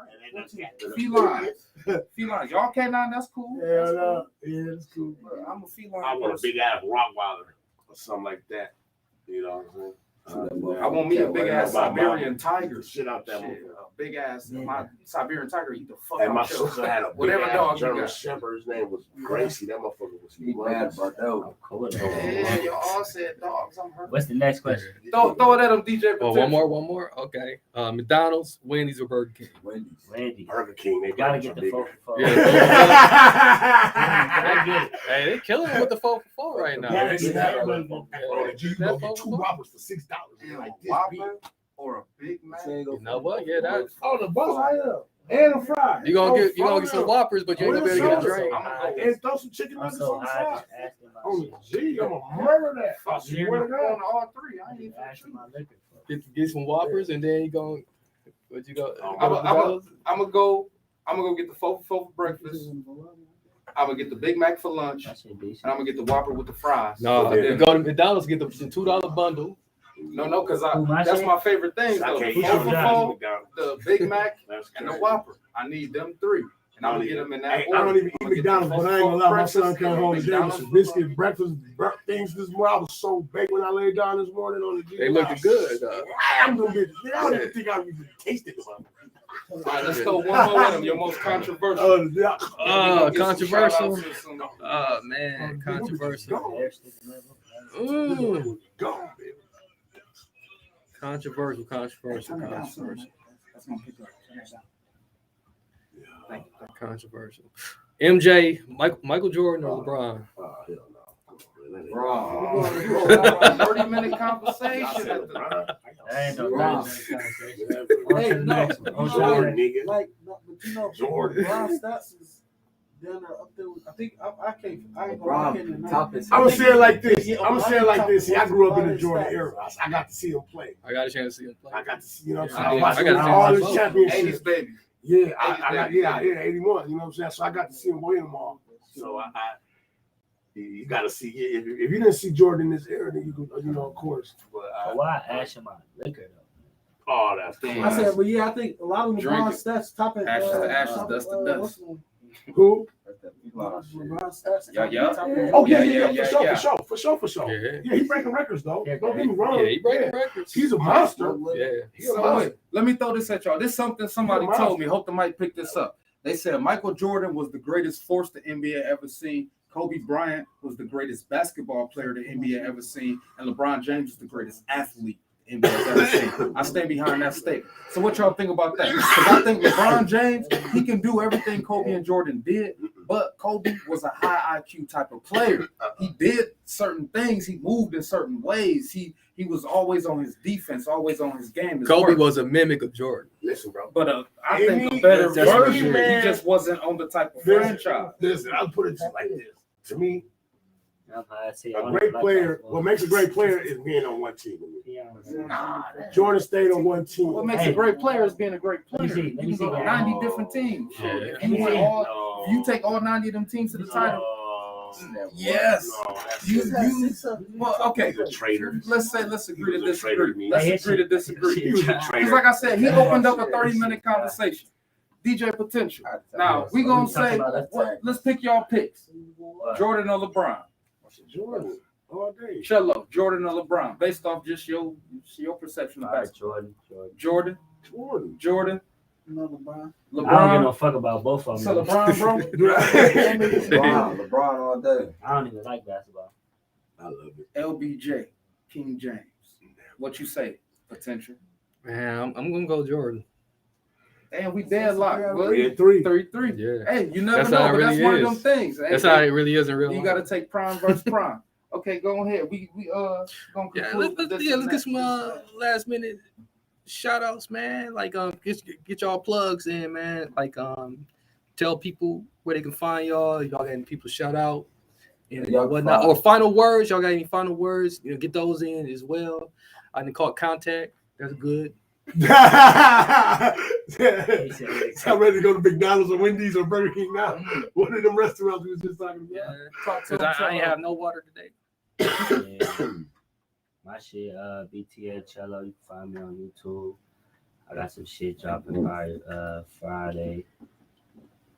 Feline. Y'all canine, that's cool. That's cool. Yeah, that's cool. But I'm a feline I want a person. big ass Rottweiler or something like that. You know what I'm saying? I want me a big ass Siberian tiger. Shit out that Shit, a big ass my Siberian tiger eat the fuck And my out your sister had a whatever big dog ass you German got. Shepherd. His name was Gracie. That motherfucker was mad about that. Yeah, y'all all said dogs. I'm hurt. What's the next question? Throw it at him, DJ. Oh, one more. Okay. McDonald's, Wendy's, or Burger King? Wendy. Burger King. They Gotta get the 4 for 4. Yeah. I get it. Hey, they killing it with the 4 for 4 right now. Yeah, Yeah. you gonna get 2 Whoppers for $6. Like this big. Or a Big Mac. You know what? Yeah, that. Oh, the bus I am. And a fry. You gonna get some Whoppers, but you ain't gonna be able to get a drink. And throw some chicken I'm nuggets so on the high side. just asking about On shit. the G, I'm gonna murder that. I You're swear to going God. to all three. I ain't even Asking my liquor for. Get some Whoppers, and then you going. What you go? I'm gonna go get the 4 for 4 for breakfast. I'm gonna get the Big Mac for lunch, and That shit decent. I'm gonna get the Whopper with the fries. No, Yeah. you go to McDonald's, get the $2 bundle. No, because my that's shit? my favorite thing. I Though. can't The eat 4 for 4, McDonald's. the Big Mac, That's and the crazy. Whopper. I need them 3, and I'm gonna get them in that Hey, order. I don't even eat I'm gonna get the McDonald's, 4 but for I ain't 4 gonna lie. My breakfast, son came home today with McDonald's some for biscuit, lunch. breakfast, burnt things this morning. I was so baked when I laid down this morning on the G. They looking good. Though. I'm gonna get. I don't even think I even tasted it. All right, let's throw one more at them. Your most controversial. Yeah. And we gonna get some Controversial. shout-outs and some- Oh man, controversial. Ooh. Gone, baby. Controversial. Controversial. MJ, Michael Jordan or LeBron? Oh, hell no. Bro, you gonna have a 30-minute conversation at the That ain't no Wow. conversation. Hey, no, Jordan, nigga. like, but you know, Jordan. LeBron stats is down there up there. I think I can't. I ain't gonna. I can't LeBron, deny top it. is I'm gonna say it like this. Yeah, I'm gonna say it like this. See, I grew up in the LeBron Jordan stats. era. I got to see him play. I got a chance to see him play. I got to see, you know what Yeah, I'm saying? I I watched got a chance all to his vote. championships. 80s baby. Yeah, 80s, 81. You know what I'm saying? So I got to see him win them all. So you got to see. If you didn't see Jordan in this era, then you can, you know, of course. But So why ask him about liquor though? oh, that's Damn. I said, but yeah, I think a lot of Drink LeBron it. stats top at Ashes to ashes, top dust of, to dust. what's the name? who? LeBron stats. Yeah. top of- Oh yeah, Yeah. for sure. Yeah. Yeah, he's breaking records though. Yeah, Don't get me wrong. Yeah, he breaking records. He's a monster. Yeah. He's a So monster. wait, let me throw this at y'all. This is something somebody You're a told me. Hope the mic pick this up. They said Michael Jordan was the greatest force the NBA ever seen. Kobe Bryant was the greatest basketball player the NBA ever seen, and LeBron James is the greatest athlete the NBA has ever seen. I stand behind that statement. So what y'all think about that? Because I think LeBron James, he can do everything Kobe and Jordan did, but Kobe was a high IQ type of player. He did certain things. He moved in certain ways. He was always on his defense, always on his game. His Kobe work. was a mimic of Jordan. Listen, bro. But I think a better version. He just wasn't on the type of franchise. Listen, I'll put it just like this. To me, That's how I see it. a great player, what makes a great player is being on one team. Nah. Jordan stayed on one team. What makes a great player is being a great player. Let me see. You can go to 90 different teams. Yeah. And you win all, if you take all 90 of them teams to the title. Yes. Well, okay. He's a traitor. Let's agree to He was a traitor to disagree. me. Let's agree to disagree. He was a Because traitor. like I said, he opened up a 30-minute conversation. DJ Potential. Now, we going to say, let's pick y'all picks. Jordan or LeBron? Jordan all day. Cello, Jordan or LeBron? Based off just your perception of All right, basketball. Jordan. Jordan. You know, LeBron. I don't give LeBron. no fuck about both of them. So LeBron, bro. LeBron all day. I don't even like basketball. I love it. LBJ, King James. What you say? Potential. Man, I'm gonna go Jordan. And we deadlocked. 3-3. 3-3. Yeah. Hey, you never That's know, how it but really that's one of them is. things. That's Hey, how it really is in real you life. got to take prime versus prime. Okay, go ahead. We gonna Yeah, conclude let's this get next- some last minute shout outs, man. Like get y'all plugs in, man. Like tell people where they can find y'all. Y'all got any people shout out and whatnot. Or final words. Y'all got any final words? You know, get those in as well. I can call it contact. That's good. I'm ready to go to McDonald's or Wendy's or Burger King now. One of them restaurants we was just talking about. Yeah. Talk to Cause them, I ain't have no water today. Yeah. My shit, BTA Cello. You can find me on YouTube. I got some shit dropping by Friday.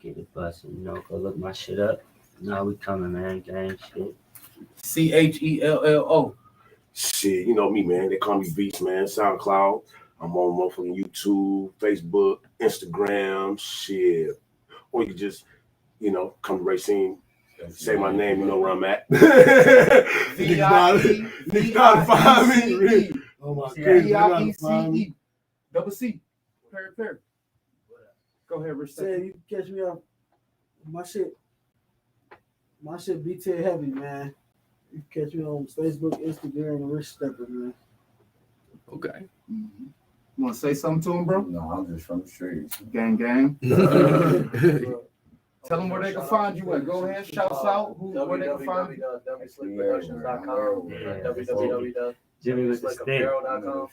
Get it busting, you know. Go look my shit up. No, we coming, man. Gang shit. CHELLO. Shit, you know me, man. They call me Beats, man. SoundCloud. I'm on motherfucking YouTube, Facebook, Instagram, shit. Or you just, come to Racine, say my name, you know where I'm at. Niggas know how to find me. Oh my VIECE. Double C. Perry. Go ahead, Rich. Say you can catch me up. My shit BT heavy, man. You can catch me on Facebook, Instagram, and Rich Stepper, man. Okay. Mm-hmm. You want to say something to him, bro? No, I'm just from the streets. Gang. Tell them where they can find you at. Go ahead, shout out where they can find you. www.dummyslickproductions.com, www.jimmyslickapparel.com.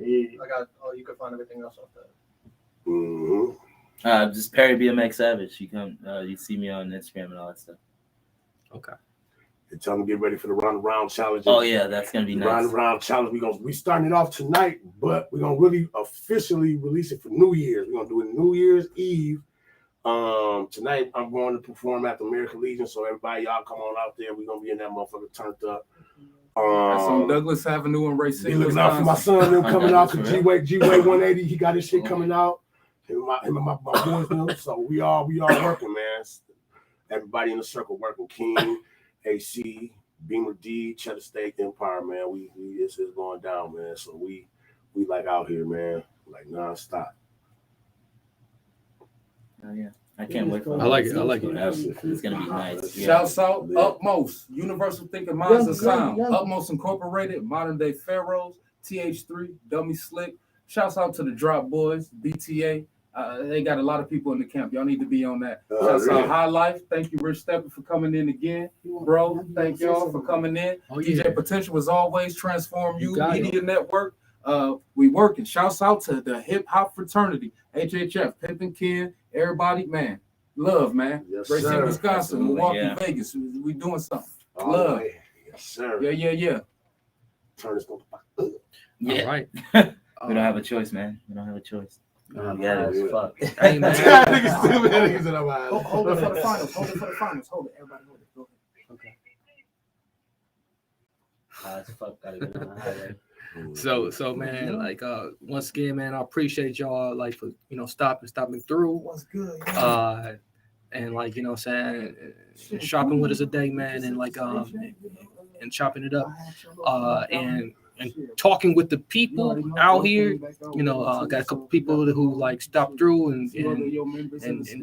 I got you can find everything else off that. Mm-hmm. Just Perry BMX Savage. You see me on Instagram and all that stuff. Okay. And tell them to get ready for the round round challenge. Oh yeah, that's gonna be nice. Round challenge. We starting it off tonight, but we're gonna really officially release it for New Year's. We're gonna do it New Year's Eve. Tonight I'm going to perform at the American Legion, so everybody, y'all come on out there. We're gonna be in that motherfucker turned up. That's on Douglas Avenue in Racine. Be looking out for my son. Them coming out. Cause G-Way 180. He got his shit coming out. Him and my boys. Them. So we all working, man. Everybody in the circle working. King, AC, Beamer D, Cheddar Steak, Empire, man. We this is going down, man. So we like out here, man. Like nonstop. Oh yeah. I can't wait for it. I like it. It's gonna be nice. Shouts out Upmost, Universal Thinking Minds of Sound, Upmost Incorporated, Modern Day Pharaohs, TH3, Dummy Slick. Shouts out to the Drop Boys, BTA. They got a lot of people in the camp. Y'all need to be on that. Shouts out High Life. Thank you, Rich Stepper, for coming in again. Bro, thank y'all for coming in. DJ Potential as always, Transform You Media Network. We working. Shouts out to the hip hop fraternity, HHF, Pimpin' Ken, everybody, man. Love, man. Yes, Racine, Wisconsin, Milwaukee, Yeah. Vegas. We doing something. All Love. Yes, sir. Yeah. Turn this motherfucker. Yeah. All right. We don't have a choice, man. We don't have a choice. Yeah, it's fuck. Hey, man. Niggas stupid. Niggas in our eyes. Hold it for the finals. Hold it. Everybody hold it. Go ahead. Okay. It's fuck. Gotta get on the highway. So man, like once again, man, I appreciate y'all like for stopping through. What's good? And like saying shopping with us a day, man, and like and chopping it up. And talking with the people out here, got a couple people who like stopped through and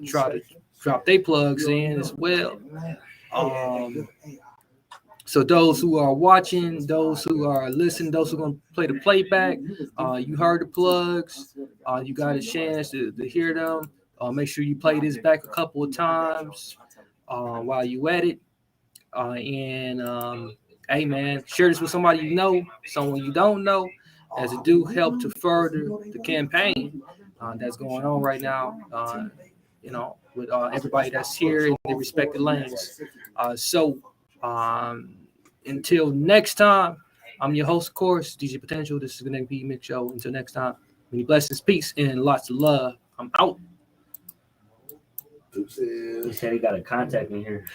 try to drop their plugs in as well. So those who are watching, those who are listening, those who are going to play the playback, you heard the plugs, you got a chance to hear them. Make sure you play this back a couple of times while you at it. Hey, man, share this with somebody you know, someone you don't know, as it do help to further the campaign that's going on right now, with everybody that's here in their respective lanes. Until next time, I'm your host, of course, DJ Potential. This is the Kinetic PE MIXX Show. Until next time, many blessings, peace, and lots of love. I'm out. He said he got to contact me here.